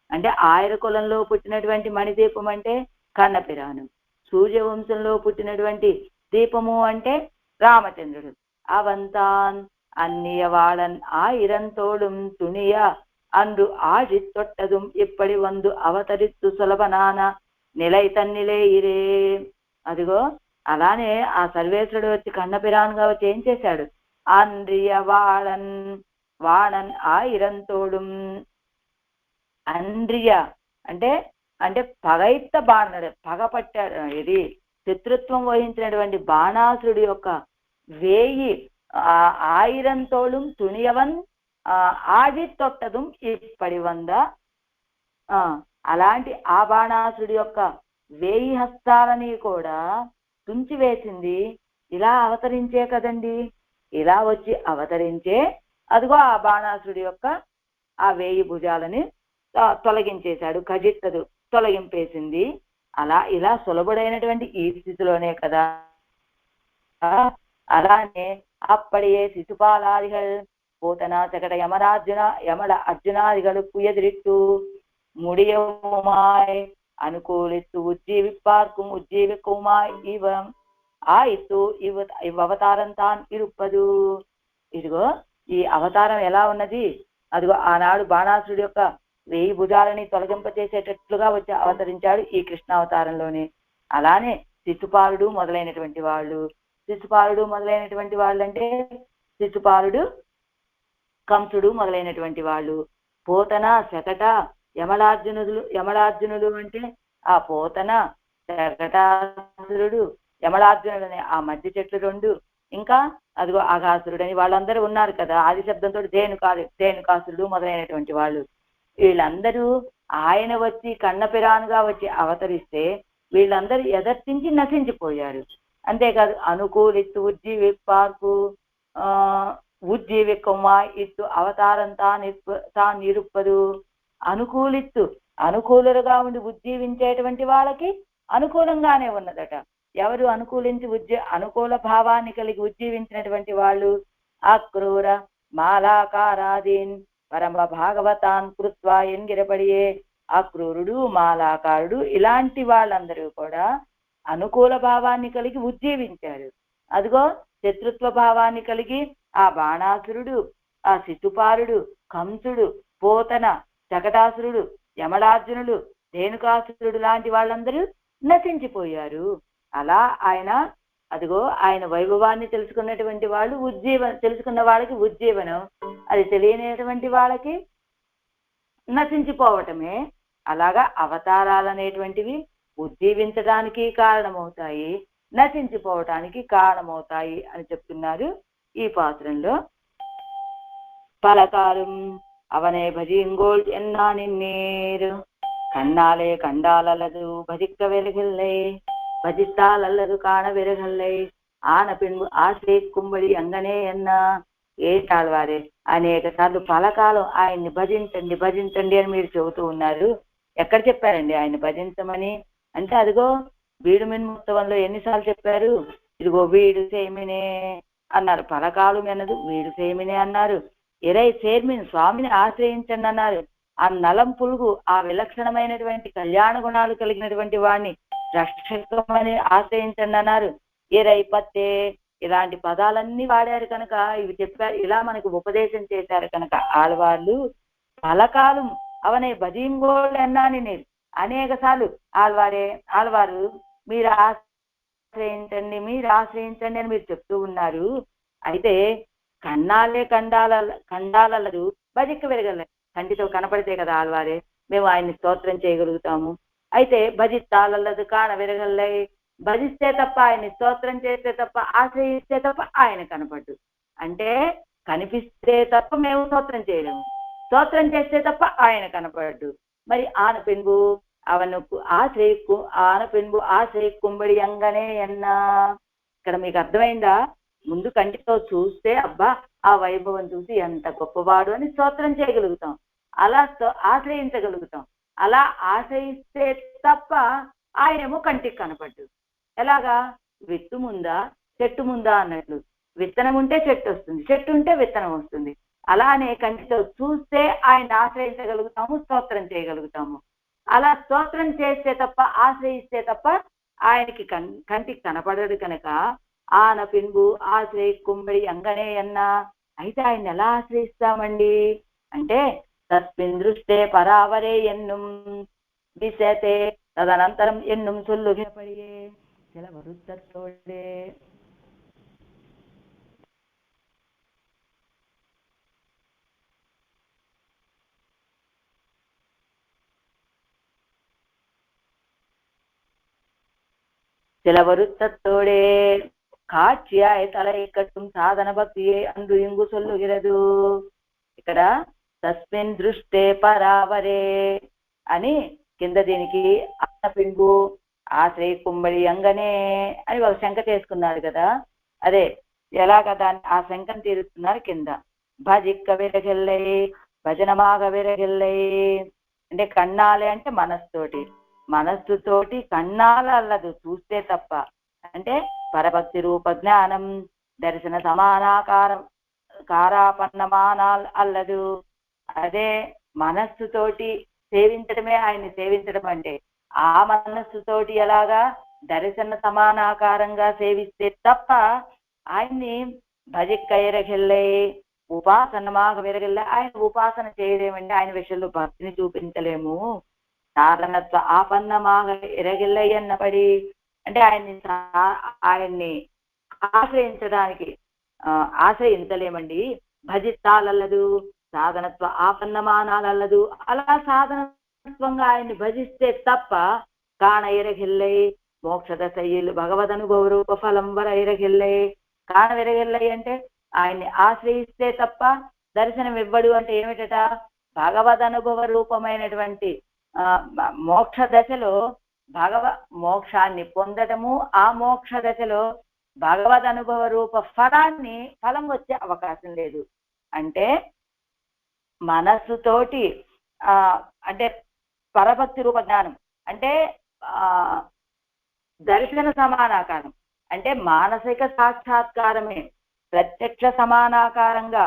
అంటే ఆయన కులంలో పుట్టినటువంటి మణిదీపం అంటే కన్నపిరాను. సూర్యవంశంలో పుట్టినటువంటి దీపము అంటే రామచంద్రుడు. అవంతాన్ అన్నియ వాళన్ ఆయిరంతోళం తుణియ அன்று ஆழி தொட்டதும் இப்படி வந்து అవతరిత్తు సులభనాన నిలై తన్నిలే ఇరే. అదిగో అలానే ఆ సర్వేశ్వరుడు వచ్చి కన్నపిరానుగా వచ్చి ఏం చేశాడు? ఆంద్రియ వాళన్ వాణన్ ఆయిరంతోడుం. అంద్రియ అంటే అంటే పగైత్త బాణుడు, పగపట్టాడు. ఇది శత్రుత్వం వహించినటువంటి బాణాసురుడి యొక్క 1000 ఆయిరంతోళం తుణియవన్ ఆది తొట్టదు ఇప్పటి వంద. అలాంటి ఆ బాణాసుడి యొక్క 1000 హస్తాలని కూడా తుంచివేసింది ఇలా అవతరించే కదండి. ఇలా వచ్చి అవతరించే అదిగో ఆ బాణాసుడి యొక్క ఆ 1000 భుజాలని తొలగించేశాడు. ఖజిత్తదు తొలగింపేసింది. అలా ఇలా సులభుడైనటువంటి ఈ స్థితిలోనే కదా అలానే అప్పటియే శిశుపాలాదిகள் போத்தனா சகட யமட அர்ஜுனாதிகளுக்கு எதிரிட்டு முடியவுமாய் అనుకూలిస్తూ ఉజ్జీవిప్పార్க்கும் ఉజ్జీవికుమాయ్ ఇవం ఆయిత్తు అవతారం తాన్ ఇరుప్పదు. ఇదిగో ఈ అవతారం ఎలా ఉన్నది? అదిగో ఆనాడు బాణాసురుడి యొక్క 1000 భుజాలని తొలగింపచేసేటట్లుగా వచ్చి అవతరించాడు ఈ కృష్ణావతారంలోనే. అలానే శిశుపాలుడు మొదలైనటువంటి వాళ్ళు అంటే శిశుపాలుడు, కంసుడు మొదలైనటువంటి వాళ్ళు, పోతన శకట యమలార్జునులు అంటే ఆ పోతన శకటాసురుడు యమలార్జునుడు అనే ఆ మధ్య చెట్లు 2, ఇంకా అదిగో ఆగాసురుడు అని వాళ్ళందరూ ఉన్నారు కదా. ఆది శబ్దంతో ధేనుకాసురుడు మొదలైనటువంటి వాళ్ళు. వీళ్ళందరూ ఆయన వచ్చి కన్నపిరానుగా వచ్చి అవతరిస్తే వీళ్ళందరూ ఎదర్తించి నశించిపోయారు. అంతేకాదు అనుకూలిత్తు ఉజ్జీవిప్పార్కు ఉజ్జీవికుమా ఇత్తు అవతారం తాను ఇరుప్పదు. అనుకూలిత్తు అనుకూలుగా ఉండి ఉజ్జీవించేటువంటి వాళ్ళకి అనుకూలంగానే ఉన్నదట. ఎవరు అనుకూలించి అనుకూల భావాన్ని కలిగి ఉజ్జీవించినటువంటి వాళ్ళు అక్రూర మాలాకారాదీన్ పరమ భాగవతాన్ కృత్వా ఎంగిరపడియే. అక్రూరుడు, మాలాకారుడు ఇలాంటి వాళ్ళందరూ కూడా అనుకూల భావాన్ని కలిగి ఉజ్జీవించారు. అదిగో శత్రుత్వ భావాన్ని కలిగి ఆ బాణాసురుడు, ఆ శిశుపాలుడు, కంసుడు, పోతన, శకటాసురుడు, యమలార్జునుడు, ధేనుకాసురుడు లాంటి వాళ్ళందరూ నశించిపోయారు. అలా ఆయన వైభవాన్ని తెలుసుకున్నటువంటి వాళ్ళు తెలుసుకున్న వాళ్ళకి ఉజ్జీవనం, అది తెలియనటువంటి వాళ్ళకి నశించిపోవటమే. అలాగా అవతారాలు అనేటువంటివి ఉజ్జీవించడానికి కారణమవుతాయి, నశించిపోవటానికి కారణమవుతాయి అని చెప్తున్నారు ఈ పాత్రంలో. పలకాలం అవనే భజింగోల్ ఎన్నా నిన్నేరు కన్నాలే కండాలదు భజిక్క వెలుగల్లై భజిస్తాలదు కాణ వెలుగల్లై ఆన పిన్ను ఆశే కుంబడి అంగనే ఎన్న. ఏటాళ్వారే అనేక సార్లు పలకాలం ఆయన్ని భజించండి భజించండి అని మీరు చెబుతూ ఉన్నారు. ఎక్కడ చెప్పారండి ఆయన్ని భజించమని? అంటే అదిగో వీడుమిన్ముత్తవంలో ఎన్నిసార్లు చెప్పారు? ఇదిగో వీడు సేమినే అన్నారు, పలకాలు అన్నది వీడు సేమినే అన్నారు. సేర్మిని స్వామిని ఆశ్రయించండి అన్నారు. ఆ నలం పులుగు, ఆ విలక్షణమైనటువంటి కళ్యాణ గుణాలు కలిగినటువంటి వాడిని రక్షకమని ఆశ్రయించండి అన్నారు. పత్తే ఇలాంటి పదాలన్నీ వాడారు కనుక ఇవి చెప్పారు, ఇలా మనకు ఉపదేశం చేశారు కనుక ఆళ్వార్లు పలకాలు అవనే భజింగోళ్ళు అన్నాని నేను అనేక సార్లు ఆళ్వారు మీరు ఆశ్రయించండి అని మీరు చెప్తూ ఉన్నారు. అయితే కన్నాలే కండాలదు భజిక్క వెరగల, కంటితో కనపడితే కదా ఆళ్వారే మేము ఆయన్ని స్తోత్రం చేయగలుగుతాము. అయితే భజిస్తాలదు కాణ వెరగల్లై, భజిస్తే తప్ప ఆయన్ని స్తోత్రం చేస్తే తప్ప ఆశ్రయిస్తే తప్ప ఆయన కనపడ్డు. అంటే కనిపిస్తే తప్ప మేము స్తోత్రం చేయలేము, స్తోత్రం చేస్తే తప్ప ఆయన కనపడ్డు. మరి ఆన పెన్బు అవనుకు ఆన పెన్బు ఆశ్రయి కుంబడి అంగనే అన్నా. ఇక్కడ మీకు అర్థమైందా? ముందు కంటితో చూస్తే అబ్బా ఆ వైభవం చూసి ఎంత గొప్పవాడు అని స్తోత్రం చేయగలుగుతాం, అలా ఆశ్రయించగలుగుతాం. అలా ఆశ్రయిస్తే తప్ప ఆయనేమో కంటికి కనపడ్డు. ఎలాగా? విత్తు ముందా చెట్టు ముందా అన్నట్లు. విత్తనం ఉంటే చెట్టు వస్తుంది, చెట్టు ఉంటే విత్తనం వస్తుంది. అలానే కంటితో చూస్తే ఆయన ఆశ్రయించగలుగుతాము, స్తోత్రం చేయగలుగుతాము. అలా స్తోత్రం చేస్తే తప్ప, ఆశ్రయిస్తే తప్ప ఆయనకి కంటికి కనపడడు కనుక ఆన పిన్బు ఆశ్రయి కుంబడి అంగనే అన్నా. అయితే ఆయన ఎలా ఆశ్రయిస్తామండి అంటే తస్మిన్ దృష్టే పరావరే ఎన్నుం విశతే తదనంతరం ఎన్నుం సొల్లుగినపడియే చిల వరుత్తోడే. சில வருத்தத்தோடே காட்சியாய் தலை கட்டும் சாதன பக்தியை அன்று இங்கு சொல்லுகிறது. ఇక్కడ తస్మిన్ దృష్టే పరావరే అని కింద దీనికి అన్నపిండు ఆశ్రయ కుంబడి అంగనే అని ఒక శంక చేసుకున్నారు కదా. అదే ఎలాగ దాన్ని ఆ శంకను తీరుస్తున్నారు కింద. భజిక్క విరగిల్లై భజనమాగ విరగిల్లై అంటే కన్నాలే అంటే మనస్సుతోటి, మనస్సుతోటి కన్నాల అల్లదు చూస్తే తప్ప. అంటే పరభక్తి రూప జ్ఞానం దర్శన సమానాకారం కారాపన్నమానాలు అల్లదు. అదే మనస్సుతోటి సేవించడమే ఆయన్ని సేవించడం అంటే ఆ మనస్సుతోటి ఎలాగా దర్శన సమానాకారంగా సేవిస్తే తప్ప ఆయన్ని భజిక్క ఎరగిల్లై ఉపాసనమాగ విరగిల్లై ఆయన ఉపాసన చేయలేమండి. ఆయన విషయంలో భక్తిని చూపించలేము. సాధనత్వ ఆపన్నమాగ ఎరగిల్లై అన్నపడి అంటే ఆయన్ని ఆశ్రయించడానికి ఆశ్రయించలేమండి. భజిత్తాలల్లదు సాధనత్వ ఆపన్నమానాలల్లదు. అలా సాధనత్వంగా ఆయన్ని భజిస్తే తప్ప కాణ ఎరగిల్లై మోక్షదశయ్యులు భగవద్ అనుభవ రూప ఫలం వర ఎరగిల్లై. కాణ విరగిల్లై అంటే ఆయన్ని ఆశ్రయిస్తే తప్ప దర్శనం ఇవ్వడు అంటే ఏమిటట, భగవద్ అనుభవ రూపమైనటువంటి మోక్ష దశలో మోక్షాన్ని పొందటము, ఆ మోక్ష దశలో భగవద్ అనుభవ రూప ఫలం వచ్చే అవకాశం లేదు. అంటే మనస్సుతోటి అంటే పరభక్తి రూప జ్ఞానం అంటే దర్శన సమానాకారం అంటే మానసిక సాక్షాత్కారమే ప్రత్యక్ష సమానాకారంగా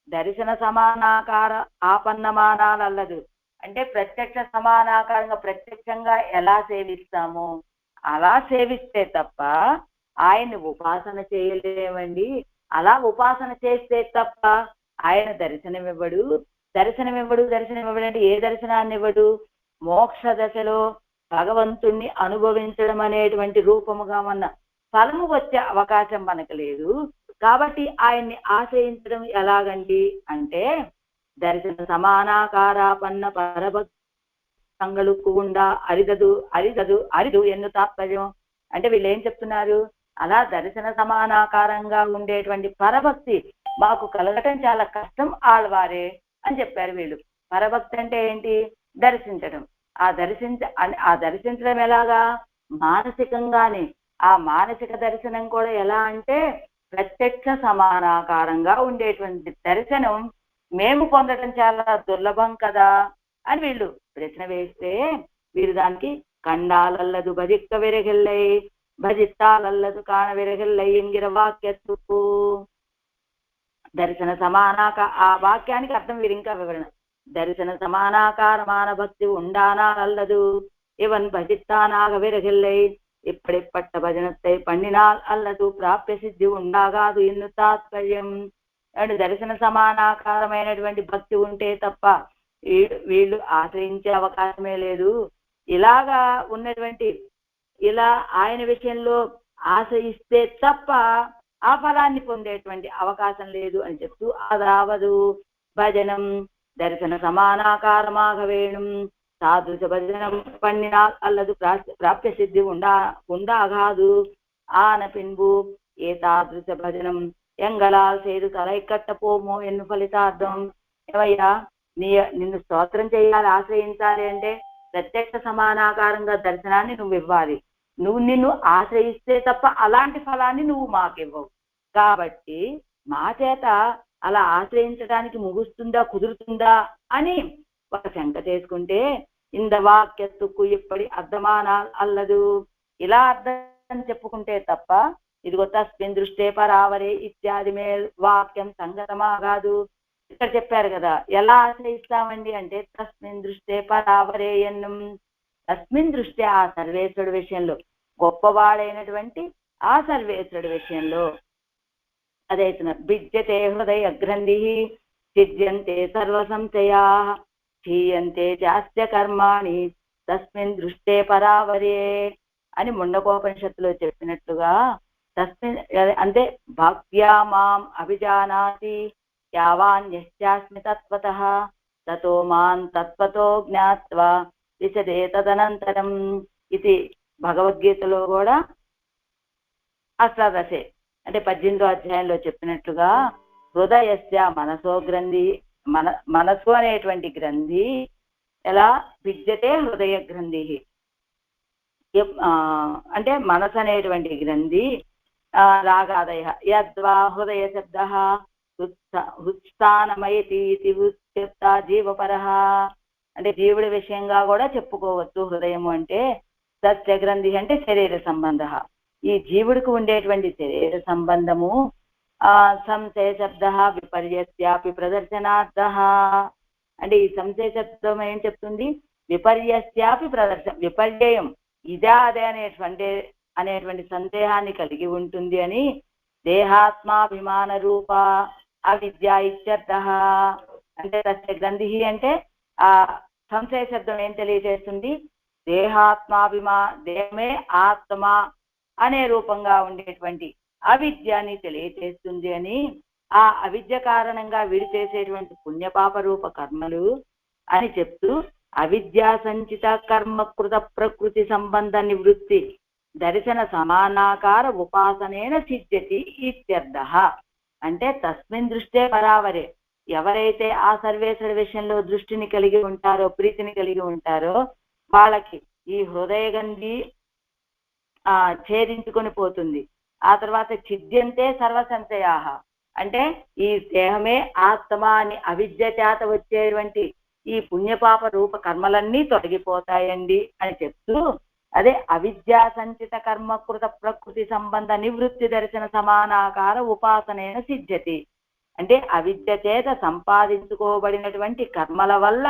దర్శన సమానాకార ఆపన్నమానాలల్లదు. అంటే ప్రత్యక్ష సమానాకారంగా ప్రత్యక్షంగా ఎలా సేవిస్తామో అలా సేవిస్తే తప్ప ఆయన్ని ఉపాసన చేయలేమండి. అలా ఉపాసన చేస్తే తప్ప ఆయన దర్శనమివ్వడు. దర్శనమివ్వడు అంటే ఏ దర్శనాన్ని ఇవ్వడు, మోక్ష దశలో భగవంతుణ్ణి అనుభవించడం అనేటువంటి రూపముగా ఉన్న ఫలము వచ్చే అవకాశం మనకు లేదు. కాబట్టి ఆయన్ని ఆశ్రయించడం ఎలాగండి అంటే దర్శన సమానాకారాపన్న పరభక్తంగళుకు ఉండా అరిదు ఎన్ను తాత్పర్యం అంటే వీళ్ళు ఏం చెప్తున్నారు, అలా దర్శన సమానాకారంగా ఉండేటువంటి పరభక్తి మాకు కలగటం చాలా కష్టం ఆళ్వారే అని చెప్పారు వీళ్ళు. పరభక్తి అంటే ఏంటి, దర్శించడం. ఆ దర్శించడం ఎలాగా, మానసికంగానే. ఆ మానసిక దర్శనం కూడా ఎలా అంటే ప్రత్యక్ష సమానాకారంగా ఉండేటువంటి దర్శనం మేము పొందడం చాలా దుర్లభం కదా అని వీళ్ళు ప్రశ్న వేస్తే వీరు దానికి కండాలల్లదు భజిక్క విరగిల్లై భజిత్తాలల్లదు కాణ విరగిల్లై ఎంగిర వాక్యత్తుకు దర్శన ఆ వాక్యానికి అర్థం వీరు ఇంకా వివరణ. దర్శన సమానాకారమాన భక్తి ఉండానాలల్లదు ఇవన్ భజిత్తానాగ విరగిల్లై ఇప్పటిప్పట్ట భజనத்தை పండినాల్ అల్లదు ప్రాప్య సిద్ధి ఉండాగాదు ఇన్ను తాత్పర్యం. అండ్ దర్శన సమానాకారమైనటువంటి భక్తి ఉంటే తప్ప వీళ్ళు ఆశ్రయించే అవకాశమే లేదు. ఇలాగా ఉన్నటువంటి ఇలా ఆయన విషయంలో ఆశ్రయిస్తే తప్ప ఆ ఫలాన్ని పొందేటువంటి అవకాశం లేదు అని చెప్తూ అదావదు భజనం దర్శన సమానాకారమాగ వేణుం సాదృశ భజనం పండినా అల్లదు ప్రాప్య సిద్ధి ఉండాగాదు ఆన పిన్బు ఏ తాదృశ భజనం ఎంగళాల్ సేదు తలై కట్టపోమో ఎన్ను ఫలితార్థం. ఏమయ్యా నిన్ను స్తోత్రం చేయాలి, ఆశ్రయించాలి అంటే ప్రత్యక్ష సమానాకారంగా దర్శనాన్ని నువ్వు ఇవ్వాలి. నువ్వు నిన్ను ఆశ్రయిస్తే తప్ప అలాంటి ఫలాన్ని నువ్వు మాకివ్వవు. కాబట్టి మా చేత అలా ఆశ్రయించడానికి ముగుస్తుందా, కుదురుతుందా అని ఒక శంక చేసుకుంటే ఇంద వాక్యత్తుకు ఇప్పటి అర్థమానా అల్లదు ఇలా అర్థం చెప్పుకుంటే తప్ప ఇదిగో తస్మిన్ దృష్టే పరావరే ఇత్యాది మేల్ వాక్యం సంగతమా కాదు. ఇక్కడ చెప్పారు కదా, ఎలా ఆశ్రయిస్తామండి అంటే తస్మిన్ దృష్టే పరావరేయన్నం, తస్మిన్ దృష్టి ఆ సర్వేశ్వరుడి విషయంలో, గొప్పవాడైనటువంటి ఆ సర్వేశ్వరుడి విషయంలో అదైతున్నారు. భిద్యతే హృదయ గ్రంథి ఛిద్యంతే సర్వ సంశయా క్షీయంతే చాస్య కర్మాణి తస్మిన్ దృష్టే పరావరే అని ముండకోపనిషత్తులో చెప్పినట్లుగా, తస్మిన్ అంటే భక్త్యా మాం అభిజానాతి యావాన్యస్మి తత్వతః తతో మాం తత్వతో జ్ఞాత్వా విశదే తదనంతరం ఇది భగవద్గీతలో కూడా అష్టాదశే అంటే 18వ అధ్యాయంలో చెప్పినట్లుగా, హృదయస్య మనసో గ్రంథి, మనసు అనేటువంటి గ్రంథి ఎలా విద్యతే హృదయ గ్రంథి అంటే మనసు అనేటువంటి గ్రంథి రాగాదయ యద్వా హృదయ శబ్ద హృత్స్థానమైతి జీవపర అంటే జీవుడి విషయంగా కూడా చెప్పుకోవచ్చు. హృదయము అంటే సత్య గ్రంథి అంటే శరీర సంబంధ, ఈ జీవుడికి ఉండేటువంటి శరీర సంబంధము సంశయ శబ్ద విపర్యస్యాపి ప్రదర్శనార్థ అంటే ఈ సంశయ శబ్దం ఏం చెప్తుంది, విపర్యస్యాపి ప్రదర్శన, విపర్యయం ఇదా అదే అనేటువంటి సందేహాన్ని కలిగి ఉంటుంది అని దేహాత్మాభిమాన రూప అవిద్య ఇత్యర్థ. అంటే తస్య గ్రంథి అంటే ఆ సంశయ శబ్దం ఏం తెలియజేస్తుంది, దేహమే ఆత్మ అనే రూపంగా ఉండేటువంటి అవిద్యని తెలియజేస్తుంది అని, ఆ అవిద్య కారణంగా వీడు చేసేటువంటి పుణ్యపాప రూప కర్మలు అని చెప్తూ, అవిద్యా సంచిత కర్మకృత ప్రకృతి సంబంధ నివృత్తి దర్శన సమానాకార ఉపాసనేన సిద్ధ్యతి ఇత్యర్థ. అంటే తస్మిన్ దృష్టే పరావరే, ఎవరైతే ఆ సర్వేశ్వర విషయంలో దృష్టిని కలిగి ఉంటారో, ప్రీతిని కలిగి ఉంటారో వాళ్ళకి ఈ హృదయగంధి ఛేదించుకొని పోతుంది. ఆ తర్వాత ఛిద్యంతే సర్వ సంశయా అంటే ఈ దేహమే ఆత్మ అని అవిద్య చేత వచ్చేటువంటి ఈ పుణ్యపాప రూప కర్మలన్నీ తొలగిపోతాయండి అని చెప్తూ, అదే అవిద్యా సంచిత కర్మకృత ప్రకృతి సంబంధ నివృత్తి దర్శన సమానాకార ఉపాసనైన సిద్ధ్యతి. అంటే అవిద్య చేత సంపాదించుకోబడినటువంటి కర్మల వల్ల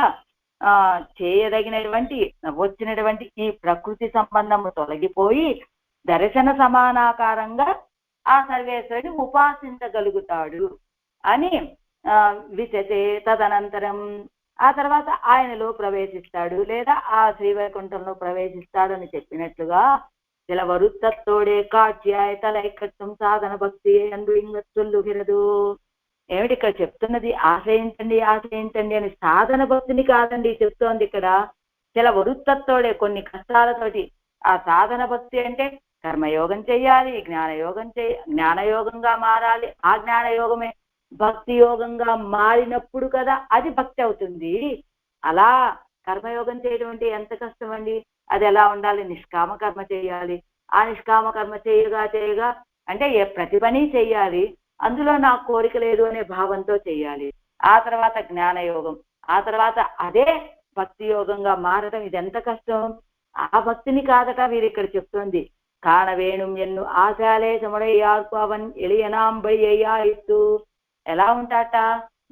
చేయదగినటువంటి వచ్చినటువంటి ఈ ప్రకృతి సంబంధము తొలగిపోయి దర్శన సమానాకారంగా ఆ సర్వేశ్వరుని ఉపాసించగలుగుతాడు అని విశతే తదనంతరం ఆ తర్వాత ఆయనలో ప్రవేశిస్తాడు లేదా ఆ శ్రీవైకుంఠంలో ప్రవేశిస్తాడు అని చెప్పినట్లుగా, ఇలా వరుత్తోడే కాట్యాయ తలైకత్వం సాధన భక్తి అందు ఇంగొల్లు హిరదు. ఏమిటి ఇక్కడ చెప్తున్నది, ఆశ్రయించండి ఆశ్రయించండి అని సాధన భక్తిని కాదండి చెప్తోంది ఇక్కడ. ఇలా వరుత్తోడే కొన్ని కష్టాలతోటి ఆ సాధన భక్తి అంటే కర్మయోగం చెయ్యాలి, జ్ఞానయోగంగా మారాలి, ఆ జ్ఞానయోగమే భక్తి యోగంగా మారినప్పుడు కదా అది భక్తి అవుతుంది. అలా కర్మయోగం చేయడం అంటే ఎంత కష్టం అండి. అది ఎలా ఉండాలి, నిష్కామ కర్మ చేయాలి. ఆ నిష్కామ కర్మ చేయగా అంటే ప్రతి పని చెయ్యాలి, అందులో నాకు కోరిక లేదు అనే భావంతో చెయ్యాలి. ఆ తర్వాత జ్ఞానయోగం, ఆ తర్వాత అదే భక్తి యోగంగా మారడం, ఇది ఎంత కష్టం. ఆ భక్తిని కాదట వీరు ఇక్కడ చెప్తుంది. కాణవేణుం ఎన్ను ఆశాలే సముడయ్యార్కు అవన్ ఎలియనాంబయ్యా ఇస్తూ, ఎలా ఉంటాట,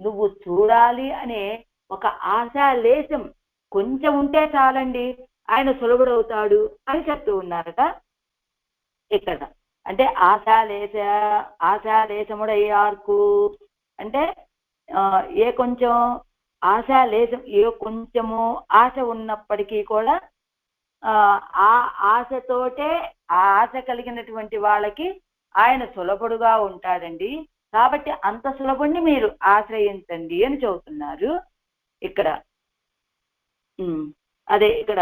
నువ్వు చూడాలి అనే ఒక ఆశాలేశం కొంచెం ఉంటే చాలండి ఆయన సులభుడవుతాడు అని చెప్తూ ఉన్నారట ఇక్కడ. అంటే ఆశాలేశముడయ్యార్కు అంటే ఏ కొంచెం ఆశాలేశం, ఏ కొంచెము ఆశ ఉన్నప్పటికీ కూడా ఆ ఆశతోటే ఆ ఆశ కలిగినటువంటి వాళ్ళకి ఆయన సులభుడుగా ఉంటాడండి. కాబట్టి అంత సులభుణ్ణి మీరు ఆశ్రయించండి అని చెబుతున్నారు ఇక్కడ. అదే ఇక్కడ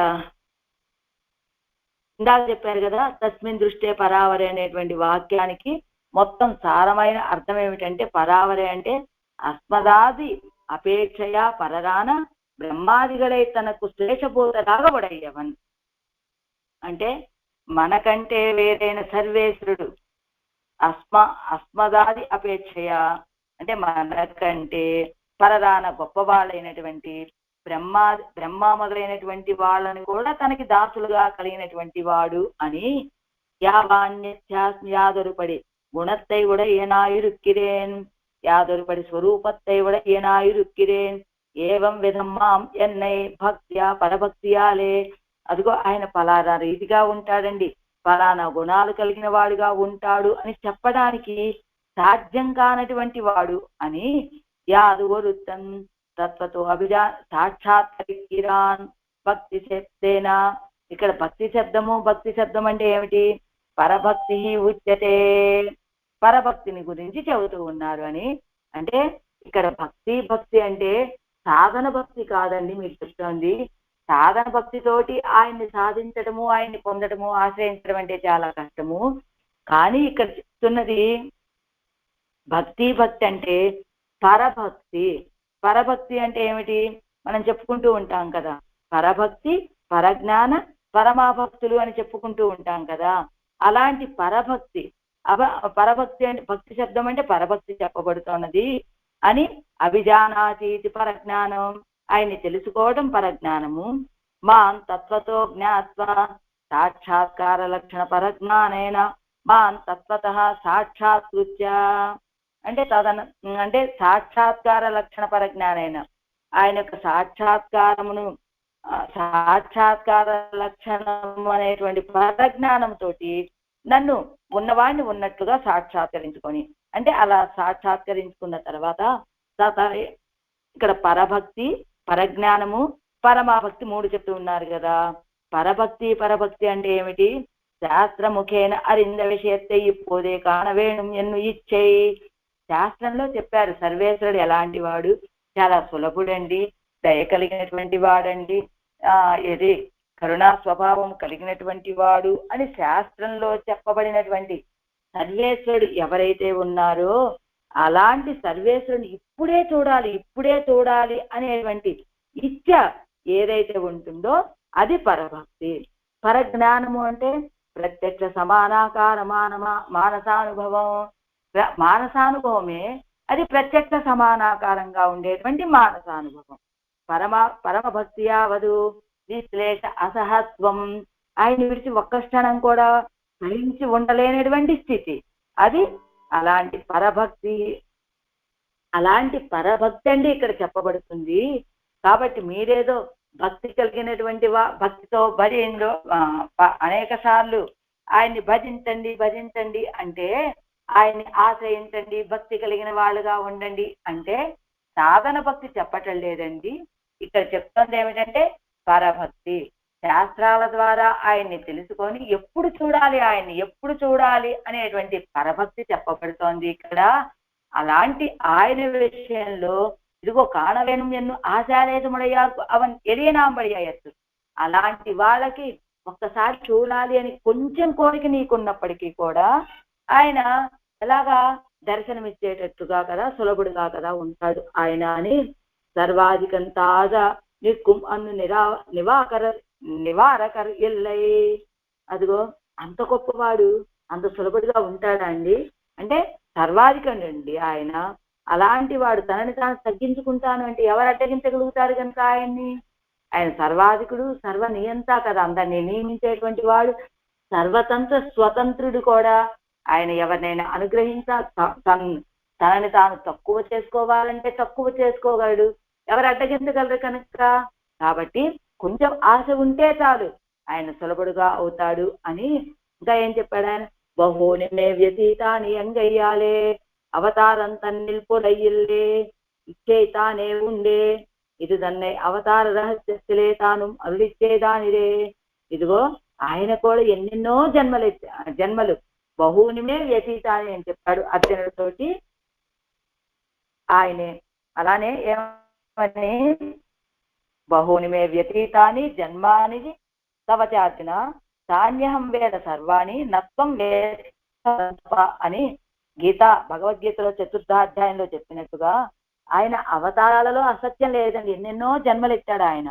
ఇందాక చెప్పారు కదా, తస్మిన్ దృష్టే పరావరే అనేటువంటి వాక్యానికి మొత్తం సారమైన అర్థం ఏమిటంటే, పరావరే అంటే అస్మదాది అపేక్షయా పరరాన బ్రహ్మాదిగలై తనకు శ్లేషభూతలాగా ఉడయ్యవన్. అంటే మనకంటే వేరైన సర్వేశ్వరుడు అస్మదాది అపేక్షయ అంటే మనకంటే పరరాన గొప్పవాళ్ళైనటువంటి బ్రహ్మ మొదలైనటువంటి వాళ్ళని కూడా తనకి దాసులుగా కలిగినటువంటి వాడు అని యావాన్యాదరుపడి గుణత్తై ఉడయనాయురుక్కిరేన్. యాదొరుపడి స్వరూపத்தை ఉడయనాయురుక్కిరేన్ ఏవం విధం మాం ఎన్నై భక్త్యా పరభక్తియాలే. అదిగో ఆయన పలానా రీతిగా ఉంటాడండి, పలానా గుణాలు కలిగిన వాడుగా ఉంటాడు అని చెప్పడానికి సాధ్యం కానటువంటి వాడు అని యాదువరుత్తన్ తత్వతో అభిజా సాక్షాత్కరికిరాన్ భక్తి శబ్దేనా. ఇక్కడ భక్తి శబ్దం అంటే ఏమిటి? పరభక్తి ఉచ్యతే, పరభక్తిని గురించి చెబుతూ ఉన్నారు అని. అంటే ఇక్కడ భక్తి అంటే సాధన భక్తి కాదండి మీకు చెప్తోంది. సాధన భక్తితోటి ఆయన్ని సాధించడము, ఆయన్ని పొందడము, ఆశ్రయించడం అంటే చాలా కష్టము. కానీ ఇక్కడ చెప్తున్నది భక్తి అంటే పరభక్తి. పరభక్తి అంటే ఏమిటి? మనం చెప్పుకుంటూ ఉంటాం కదా, పరభక్తి, పరజ్ఞాన, పరమాభక్తులు అని చెప్పుకుంటూ ఉంటాం కదా. అలాంటి పరభక్తి, పరభక్తి అంటే భక్తి శబ్దం అంటే పరభక్తి చెప్పబడుతున్నది అని. అభిజానాతి పరజ్ఞానం, ఆయన్ని తెలుసుకోవడం పరజ్ఞానము. మాం తత్వతో జ్ఞాత్వా సాక్షాత్కార లక్షణ పరజ్ఞానేన మాం తత్వత సాక్షాత్కృత్య. అంటే అంటే సాక్షాత్కార లక్షణ పరజ్ఞానైన ఆయన యొక్క సాక్షాత్కార లక్షణం అనేటువంటి పరజ్ఞానంతో నన్ను ఉన్నవాడిని ఉన్నట్లుగా సాక్షాత్కరించుకొని, అంటే అలా సాక్షాత్కరించుకున్న తర్వాత ఇక్కడ పరభక్తి, పరజ్ఞానము, పరమాభక్తి 3 చెప్తూ ఉన్నారు కదా. పరభక్తి అంటే ఏమిటి? శాస్త్రముఖేన అరింద విషయத்தை இப்போதே కాణ వేణుం ఎన్ను ఇచ్చై. శాస్త్రంలో చెప్పారు సర్వేశ్వరుడు ఎలాంటి వాడు, చాలా సులభుడండి, దయ కలిగినటువంటి వాడండి, ఇది కరుణా స్వభావం కలిగినటువంటి వాడు అని శాస్త్రంలో చెప్పబడినటువంటి సర్వేశ్వరుడు ఎవరైతే ఉన్నారో అలాంటి సర్వేశ్వరుని ఇప్పుడే చూడాలి అనేటువంటి ఇచ్చ ఏదైతే ఉంటుందో అది పరభక్తి. పరజ్ఞానము అంటే ప్రత్యక్ష సమానాకార మానసానుభవం. మానసానుభవమే అది ప్రత్యక్ష సమానాకారంగా ఉండేటువంటి మానసానుభవం. పరమభక్తి యావదు విశ్లేష అసహత్వం, ఆయన విడిచి ఒక్క క్షణం కూడా సహించి ఉండలేనటువంటి స్థితి అది. అలాంటి పరభక్తి అండి ఇక్కడ చెప్పబడుతుంది. కాబట్టి మీరేదో భక్తి కలిగినటువంటి భక్తితో భజనలో అనేక సార్లు ఆయన్ని భజించండి అంటే, ఆయన్ని ఆశ్రయించండి, భక్తి కలిగిన వాళ్ళుగా ఉండండి అంటే సాధన భక్తి చెప్పటం లేదండి. ఇక్కడ చెప్తుంది ఏమిటంటే పరభక్తి. శాస్త్రాల ద్వారా ఆయన్ని తెలుసుకొని ఎప్పుడు చూడాలి అనేటువంటి పరభక్తి చెప్పబడుతోంది ఇక్కడ. అలాంటి ఆయన విషయంలో ఇదిగో కాణవేణం ఎన్ను ఆశాలేదుముడయ్యాకు అవన్ ఎలియనాంబడియచ్చు. అలాంటి వాళ్ళకి ఒక్కసారి చూడాలి అని కొంచెం కోరిక నీకున్నప్పటికీ కూడా ఆయన ఎలాగా దర్శనమిచ్చేటట్టుగా కదా, సులభుడుగా కదా ఉంటాడు ఆయన అని. సర్వాధికంతాజ నిక్కుం అన్ను నివారకర్ ఎల్లై. అదిగో అంత గొప్పవాడు అంత సులభుడిగా ఉంటాడా అండి? అంటే సర్వాధికండి ఆయన. అలాంటి వాడు తనని తాను తగ్గించుకుంటాను అంటే ఎవరు అడ్డగించగలుగుతారు కనుక ఆయన్ని? ఆయన సర్వాధికుడు, సర్వనియంత కదా, అందరినీ నియమించేటువంటి వాడు, సర్వతంత్ర స్వతంత్రుడు కూడా. ఆయన ఎవరినైనా తనని తాను తక్కువ చేసుకోవాలంటే తక్కువ చేసుకోగలడు, ఎవరు అడ్డగించగలరు కనుక. కాబట్టి కొంచెం ఆశ ఉంటే చాలు ఆయన సులభుడుగా అవుతాడు అని. ఇంకా ఏం చెప్పాడు ఆయన? బహుని మే వ్యతీతాని అంగయ్యాలే అవతారం తన్నిల్ పొలయ్యిల్లే ఇచ్చేతానే ఉండే ఇది దన్నే అవతార రహస్యలే తాను అరుడిచ్చేదానిరే. ఇదిగో ఆయన కూడా ఎన్నెన్నో జన్మలు బహునిమే వ్యతీతాని అని చెప్పాడు అర్జునుడితోటి. ఆయనే అలానే ఏమని బహునిమే వ్యతీతాని జన్మాని తవచార్జున తాన్యహం వేద సర్వాణి నత్వం వేద అని భగవద్గీతలో 4వ అధ్యాయంలో చెప్పినట్టుగా ఆయన అవతారాలలో అసత్యం లేదండి, ఎన్నెన్నో జన్మలు ఎత్తాడు ఆయన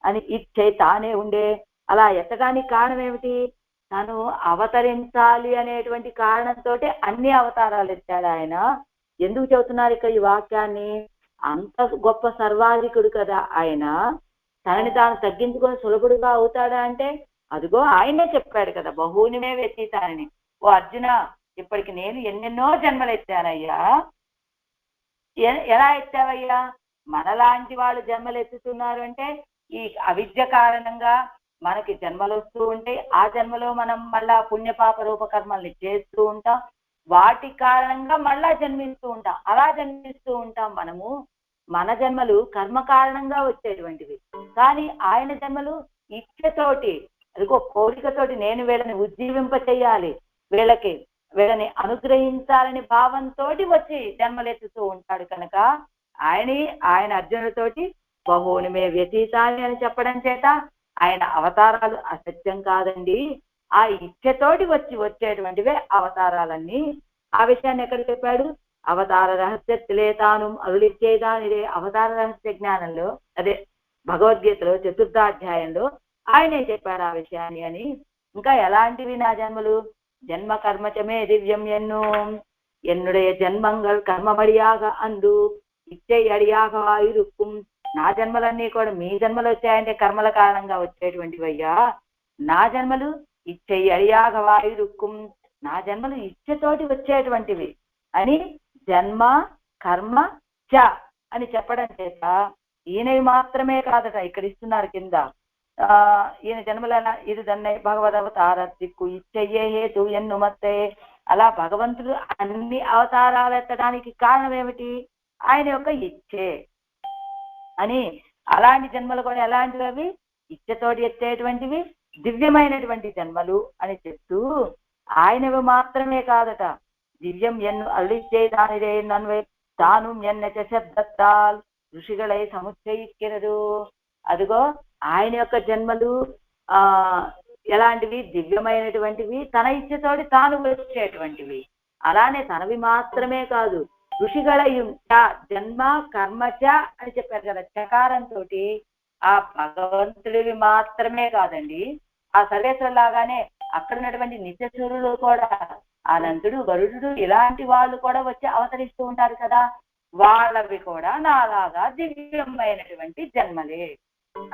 అని. ఇచ్చే తానే ఉండే. అలా ఎత్తడానికి కారణం ఏమిటి? తను అవతరించాలి అనేటువంటి కారణంతో అన్ని అవతారాలు ఎత్తాడు ఆయన. ఎందుకు చెబుతున్నారు ఇక్కడ ఈ వాక్యాన్ని? అంత గొప్ప సర్వాధికుడు కదా ఆయన, తనని తాను తగ్గించుకొని సులభుడుగా అవుతాడా అంటే అదిగో ఆయనే చెప్పాడు కదా బహునిమే వ్యతీతానని. ఓ అర్జున, ఇప్పటికి నేను ఎన్నెన్నో జన్మలు ఎత్తానయ్యా, ఎలా ఎత్తావయ్యా? మనలాంటి వాళ్ళు జన్మలు ఎత్తుతున్నారు అంటే ఈ అవిద్య కారణంగా మనకి జన్మలు వస్తూ ఉంటాయి. ఆ జన్మలో మనం మళ్ళా పుణ్యపాప రూపకర్మల్ని చేస్తూ ఉంటాం. వాటి కారణంగా మళ్ళా జన్మిస్తూ ఉంటాం. అలా జన్మిస్తూ ఉంటాం మనము. మన జన్మలు కర్మ కారణంగా వచ్చేటువంటివి. కానీ ఆయన జన్మలు ఇచ్చతోటి, అదిగో కోరికతోటి నేను వీళ్ళని ఉజ్జీవింప చెయ్యాలి, వీళ్ళని అనుగ్రహించాలని భావంతో వచ్చి జన్మలెత్తుతూ ఉంటాడు కనుక ఆయన అర్జునుడితోటి బహుని మే వ్యతీతాన్ని అని చెప్పడం చేత ఆయన అవతారాలు అసత్యం కాదండి, ఆ ఇచ్చతోటి వచ్చేటువంటివే అవతారాలన్నీ. ఆ విషయాన్ని ఎక్కడ చెప్పాడు? అవతార రహస్య తిలేతాను అరులిచ్చేదానిదే అవతార రహస్య జ్ఞానంలో, అదే భగవద్గీతలో 4వ అధ్యాయంలో ఆయనే చెప్పారు ఆ విషయాన్ని అని. ఇంకా ఎలాంటివి నా జన్మలు? జన్మ కర్మచమే దివ్యం ఎన్నుடைய జన్మంగల్ కర్మబడియాగ అందు ఇచ్చే అడియాగ వాయురుక్కుం. నా జన్మలన్నీ కూడా మీ జన్మలు వచ్చాయంటే కర్మల కారణంగా వచ్చేటువంటివయ్యా. నా జన్మలు ఇచ్చే అడియాగ వాయురుక్కుం, నా జన్మలు ఇచ్చతోటి వచ్చేటువంటివి అని జన్మ కర్మ చ అని చెప్పడం చేత ఈయనవి మాత్రమే కాదట ఇక్కడ ఇస్తున్నారు కింద. ఈయన జన్మల ఇది దన్నై భగవదవతార దిక్కు ఇచ్చయ్యే హేతు ఎన్నుమత్తే. అలా భగవంతుడు అన్ని అవతారాలు ఎత్తడానికి కారణం ఏమిటి? ఆయన యొక్క ఇచ్చే అని. అలాంటి జన్మలు కూడా ఎలాంటివి? అవి ఇచ్చతోటి ఎత్తేటువంటివి దివ్యమైనటువంటి జన్మలు అని చెప్తూ ఆయనవి మాత్రమే కాదట. దివ్యం ఎన్ను అరుളിച്ചേതാനിരേ నన్వే తాను ఎన్నచ శబ్దత్తాల్ ఋషిಗಳై సముచ్చయిక్కిరదు. అదిగో ఆయన యొక్క జన్మలు ఎలాంటివి? దివ్యమైనటువంటివి, తన ఇచ్చతోటి తాను వచ్చేటువంటివి. అలానే తనవి మాత్రమే కాదు, ఋషిಗಳ జన్మ కర్మచ అని చెప్పారు కదా చకారంతో. ఆ భగవంతుడివి మాత్రమే కాదండి, ఆ సర్వేశ్వరులాగానే అక్కడ ఉన్నటువంటి నిత్యసూరులు కూడా, అనంతుడు గరుడు ఇలాంటి వాళ్ళు కూడా వచ్చి అవతరిస్తూ ఉంటారు కదా, వాళ్ళవి కూడా నాలాగా దివ్యమైనటువంటి జన్మలే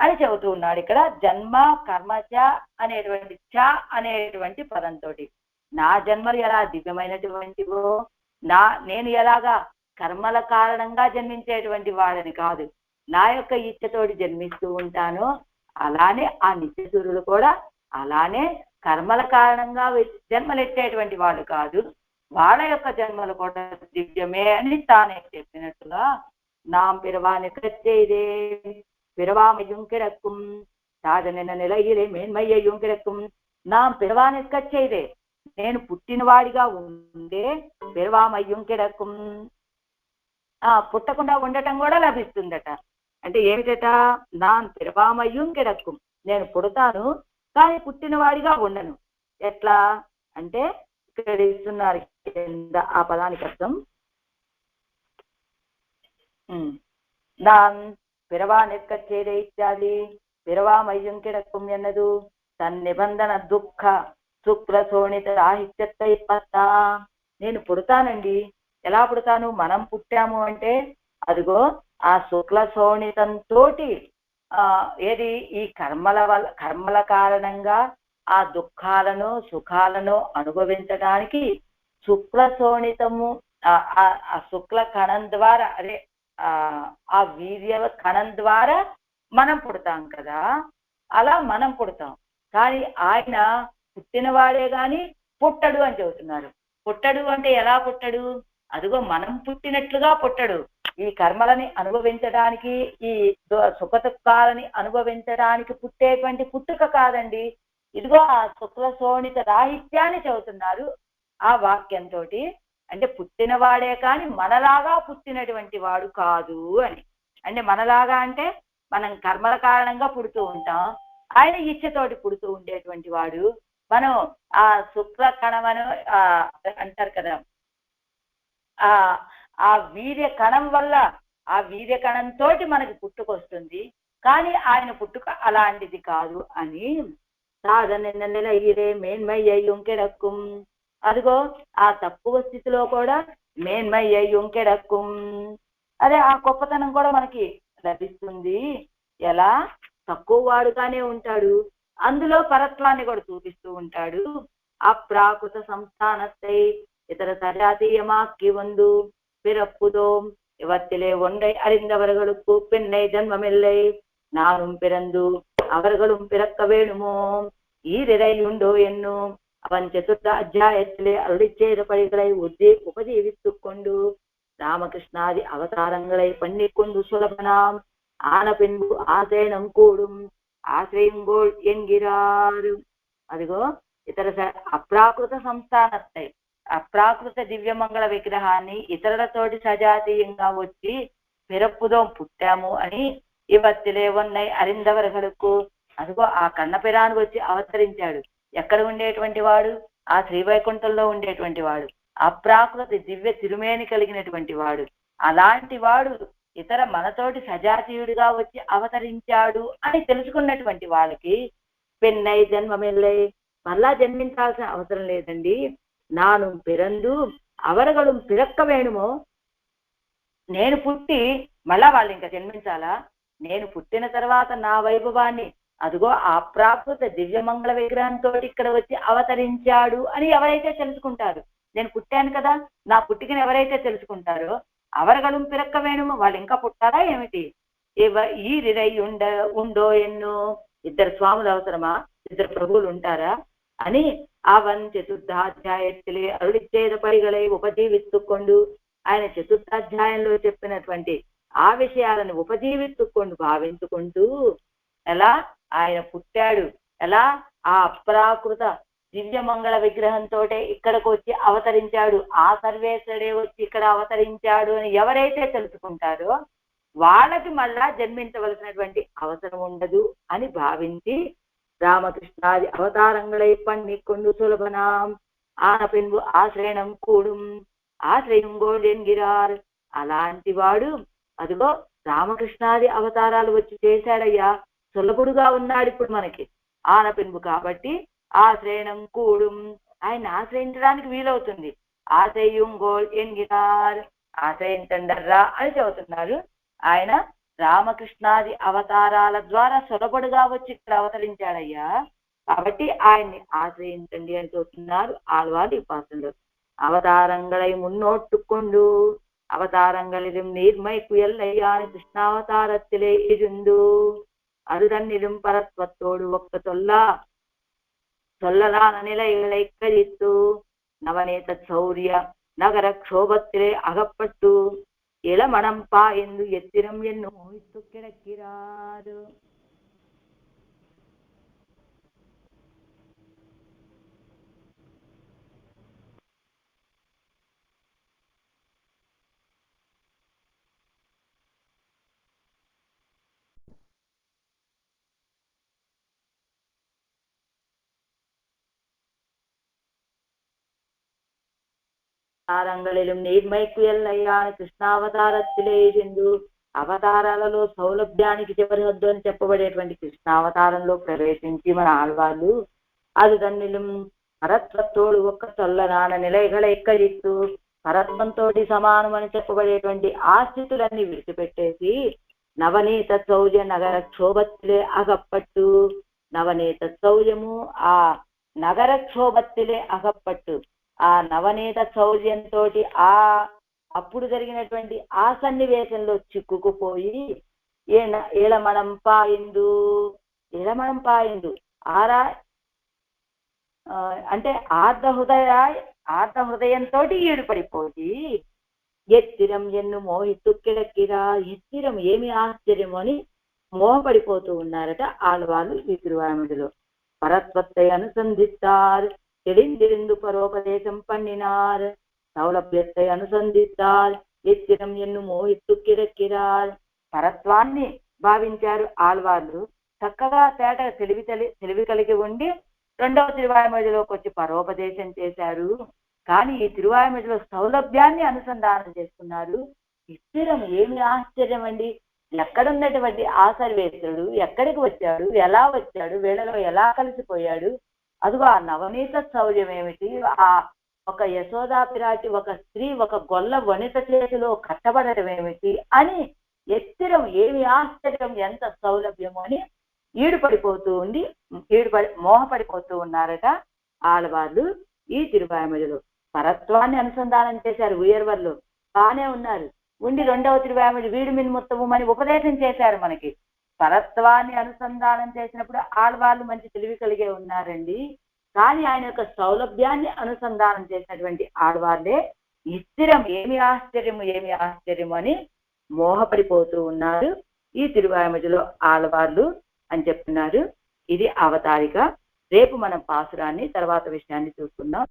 అని చెబుతూ ఉన్నాడు ఇక్కడ. జన్మ కర్మచ అనేటువంటి చ అనేటువంటి పదంతో నా జన్మలు ఎలా దివ్యమైనటువంటివో, నేను ఎలాగా కర్మల కారణంగా జన్మించేటువంటి వాడని కాదు, నా యొక్క ఇచ్చతోటి జన్మిస్తూ ఉంటానో అలానే ఆ నిత్యసూరులు కూడా అలానే కర్మల కారణంగా జన్మలెట్టేటువంటి వాళ్ళు కాదు, వాళ్ళ యొక్క జన్మలు కూడా దివ్యమే అని తానే చెప్పినట్టుగా నాం పిరవానికచ్చే పిరవామయ్యం కిడక్కుం సాధన నిలయిలే మేన్మయ్యం కిడక్కుం. నాం పిరవానికచ్చేదే నేను పుట్టినవాడిగా ఉండే పిరవామయ్యం కిడక్కుం పుట్టకుండా ఉండటం కూడా లభిస్తుందట. అంటే ఏమిటట? నాన్ పిరవామయ్యం కిడక్కుం, నేను పుడతాను కానీ పుట్టినవాడిగా ఉండను. ఎట్లా అంటే ఇక్కడ ఇస్తున్నారు కింద ఆ పదానికి అర్థం. నాన్ పిరవానికచ్చేదే ఇత్యాది పిరవామయ్యం కిడక్కుం ఎన్నదు తన్నిబంధన దుఃఖ శుక్ల శోణిత రాహిత్యత్వై పత్తా. నేను పుడతానండి. ఎలా పుడతాను? మనం పుట్టాము అంటే అదిగో ఆ శుక్ల శోణితంతో ఏది ఈ కర్మల కారణంగా ఆ దుఃఖాలను సుఖాలను అనుభవించడానికి శుక్ల శోణితము ఆ శుక్ల కణం ద్వారా, అదే ఆ వీర్య కణం ద్వారా మనం పుడతాం కదా, అలా మనం పుడతాం. కానీ ఆయన పుట్టినవాడే గాని పుట్టడు అని చెబుతున్నారు. పుట్టడు అంటే ఎలా పుట్టడు? అదిగో మనం పుట్టినట్లుగా పుట్టడు. ఈ కర్మలని అనుభవించడానికి, ఈ సుఖ దుఃఖాలని అనుభవించడానికి పుట్టేటువంటి పుట్టుక కాదండి. ఇదిగో ఆ శుక్ల శోణిత రాహిత్యాన్ని చెబుతున్నారు ఆ వాక్యంతో. అంటే పుట్టినవాడే కానీ మనలాగా పుట్టినటువంటి వాడు కాదు అని. అంటే మనలాగా అంటే మనం కర్మల కారణంగా పుడుతూ ఉంటాం, ఆయన ఇచ్చతోటి పుడుతూ ఉండేటువంటి వాడు. మనం ఆ శుక్ల కణమను అంటారు కదా, ఆ వీర్య కణం వల్ల, ఆ వీర్య కణంతో మనకి పుట్టుకొస్తుంది, కానీ ఆయన పుట్టుక అలాంటిది కాదు అని. సాధన నిలయిరే మేన్మయ్యం కిడక్కుం. అదిగో ఆ తక్కువ స్థితిలో కూడా మేన్మయ్యం కిడక్కుం, అదే ఆ గొప్పతనం కూడా మనకి లభిస్తుంది. ఎలా? తక్కువ వాడుగానే ఉంటాడు, అందులో పరత్వాన్ని కూడా చూపిస్తూ ఉంటాడు. అప్రాకృత సంస్థానస్థై ఇతర సజాతీయమాక్కి వందు పిరప్పుదో இவத்திலே ஒன்றை அறிந்தவர்களுக்கு பெண்ணை ஜன்மமில்லை. நானும் பிறந்து அவர்களும் பிறக்க வேணுமோ ஈரிரை உண்டோ என்னும் அவன் சதுர்த்த அத்தியாயத்திலே அருளி செய்த படிகளை உபஜீவித்துக் கொண்டு ராமகிருஷ்ணாதி அவதாரங்களை பண்ணிக்கொண்டு சுலபனாம் ஆன பின்பு ஆசேனம் கூடும் ఆశ్రయింగోల్ ఎన్గిరారు. అదిగో ఇతర అప్రాకృత సంస్థానத்தை అప్రాకృత దివ్యమంగళ విగ్రహాన్ని ఇతరులతోటి సజాతీయంగా వచ్చి పిరప్పుదోం పుట్టాము అని ఇవత్తిలే ఉన్నాయి అరిందవరగలకు. అదిగో ఆ కన్నపిరాను వచ్చి అవతరించాడు. ఎక్కడ ఉండేటువంటి వాడు? ఆ శ్రీవైకుంఠంలో ఉండేటువంటి వాడు, అప్రాకృత దివ్య తిరుమేని కలిగినటువంటి వాడు. అలాంటి వాడు ఇతర మనతోటి సజాతీయుడిగా వచ్చి అవతరించాడు అని తెలుసుకున్నటువంటి వాళ్ళకి పెన్నై జన్మమిల్లై, మళ్ళా జన్మించాల్సిన అవసరం లేదండి. నాను పిరందు అవరగలు పిరక్క వేణుమో, నేను పుట్టి మళ్ళా వాళ్ళు ఇంకా జన్మించాలా? నేను పుట్టిన తర్వాత నా వైభవాన్ని అదిగో ఆ ప్రాకృత దివ్యమంగళ విగ్రహంతో ఇక్కడ వచ్చి అవతరించాడు అని ఎవరైతే తెలుసుకుంటారు, నేను పుట్టాను కదా, నా పుట్టికను ఎవరైతే తెలుసుకుంటారో అవరగలు పిరక్క వేణుము, వాళ్ళు ఇంకా పుట్టారా ఏమిటి? ఈ రిరై ఉండో ఎన్నో, ఇద్దరు స్వాములు అవసరమా? ఇద్దరు ప్రభువులు ఉంటారా అని అవన్ చతుర్థాధ్యాయத்திலே అరుళి చేద పరిగలై ఉపజీవిస్తుకొండు, ఆయన చతుర్థాధ్యాయంలో చెప్పినటువంటి ఆ విషయాలను ఉపజీవిస్తుకొండు భావించుకుంటూ ఎలా ఆయన పుట్టాడు, ఎలా ఆ అప్రాకృత దివ్యమంగళ విగ్రహంతో ఇక్కడికి వచ్చి అవతరించాడు, ఆ సర్వేశ్వరుడే వచ్చి ఇక్కడ అవతరించాడు అని ఎవరైతే తెలుసుకుంటారో వాళ్ళకి మళ్ళా జన్మించవలసినటువంటి అవసరం ఉండదు అని భావించి రామకృష్ణాది అవతారంగళై పన్నికొండు సులభనాం ఆన పిన్బు ఆశ్రయణం కూడుం ఆశ్రయంగోల్ ఎన్గిరార్. అలాంటి వాడు అదిగో రామకృష్ణాది అవతారాలు వచ్చి చేశాడయ్యా, సులభుడుగా ఉన్నాడు ఇప్పుడు మనకి ఆన పిన్బు. కాబట్టి ఆశ్రయణం కూడుం, ఆయన ఆశ్రయించడానికి వీలవుతుంది. ఆశ్రయంగోల్ ఎన్గిరార్, ఆశ్రయించండర్రా అని చెబుతున్నారు. ఆయన రామకృష్ణాది అవతారాల ద్వారా సులభుడుగా వచ్చి ఇక్కడ అవతరించాడయ్యా, కాబట్టి ఆయన్ని ఆశ్రయించండి అని చెబుతున్నారు ఆళ్వారు ఈ పాత్రలో. అవతారంగళై మున్నోట్టుకొండు అవతారంగళిലും நீர்மைக்கு எல்லையான கிருஷ்ணாவதாரத்திலே இருந்து அதுதன்னிலும் பரத்வத்தோடு ஒக்க சொல்லலான நிலைகளை கழித்து நவநேத சௌரிய நகர க்ஷோபத்திலே அகப்பட்டு இளமணம் பாய்ந்து எத்திரம் என்னும் மோகித்து கிடக்கிறார். అవతారంగళిலும் నీర్మైకు ఎల్లయ్యాన కృష్ణావతారத்திலே ఇருந்து, అవతారాలలో సౌలభ్యానికి చివరి హద్దు అని చెప్పబడేటువంటి కృష్ణావతారంలో ప్రవేశించి మన ఆళ్వాళ్ళు అది దన్నిലും పరత్వత్తోడు ఒక్క చొల్లనాన నిలయగల ఎక్కడిస్తూ పరత్వంతో సమానం అని చెప్పబడేటువంటి ఆ స్థితులన్నీ విడిచిపెట్టేసి నవనీత చౌర్య నగర క్షోభత్తిలే అగప్పట్టు, నవనీత చౌర్యము ఆ నగర క్షోభత్తిలే అగప్పట్టు, ఆ నవనీత చౌర్యంతో ఆ అప్పుడు జరిగినటువంటి ఆ సన్నివేశంలో చిక్కుకుపోయి ఇళమణం పాయిందు ఆరా అంటే ఆర్ధ హృదయంతో ఈడుపడిపోయి ఎత్తిరం ఎన్ను మోహిత్తు కిడక్కిరా, ఎత్తిరం ఏమి ఆశ్చర్యం అని మోహపడిపోతూ ఉన్నారట ఆళ్వాళ్ళు ఈ తిరువాయిమడిలో. పరత్వத்தை అనుసంధిస్తారు, తెలిందిరిందు పరోపదేశం పన్నినార్, సౌలభ్యத்தை అనుసంధిస్తారు, ఎత్తిరం ఎన్ను మోహిత్తు కిడక్కిరార్. పరత్వాన్ని భావించారు ఆళ్వాళ్ళు, చక్కగా తేట తెలివి కలిగి ఉండి రెండవ తిరువాయిమడిలోకి వచ్చి పరోపదేశం చేశారు. కానీ ఈ తిరువాయిమడిలో సౌలభ్యాన్ని అనుసంధానం చేసుకున్నారు. ఇచ్చిరం ఏమి ఆశ్చర్యం అండి, ఎక్కడున్నటువంటి ఆ సర్వేశ్వరుడు ఎక్కడికి వచ్చాడు, ఎలా వచ్చాడు, వీళ్ళలో ఎలా కలిసిపోయాడు, అదిగో ఆ నవనీత శౌర్యం ఏమిటి, ఆ ఒక యశోదా పిరాటి ఒక స్త్రీ ఒక గొల్ల వనిత చేతిలో కట్టబడటం ఏమిటి అని ఎత్తిరం ఏమి ఆశ్చర్యం, ఎంత సౌలభ్యము అని మోహపడిపోతూ ఉన్నారట ఆళ్వాళ్ళు ఈ తిరువాయిమడిలో. పరత్వాన్ని అనుసంధానం చేశారు ఉయర్వర్లు, బానే ఉన్నారు. ఉండి 2వ తిరువాయిమడి వీడు మిన్ముత్తము అని ఉపదేశం చేశారు మనకి. పరత్వాన్ని అనుసంధానం చేసినప్పుడు ఆళ్వాళ్ళు మంచి తెలివి కలిగే ఉన్నారండి. కానీ ఆయన యొక్క సౌలభ్యాన్ని అనుసంధానం చేసినటువంటి ఆళ్వాళ్ళే ఇస్తిరం ఏమి ఆశ్చర్యము అని మోహపడిపోతూ ఉన్నారు ఈ తిరువాయిమడిలో ఆళ్వాళ్ళు అని చెప్తున్నారు. ఇది అవతారిక. రేపు మనం పాసురాన్ని తర్వాత విషయాన్ని చూసుకుందాం.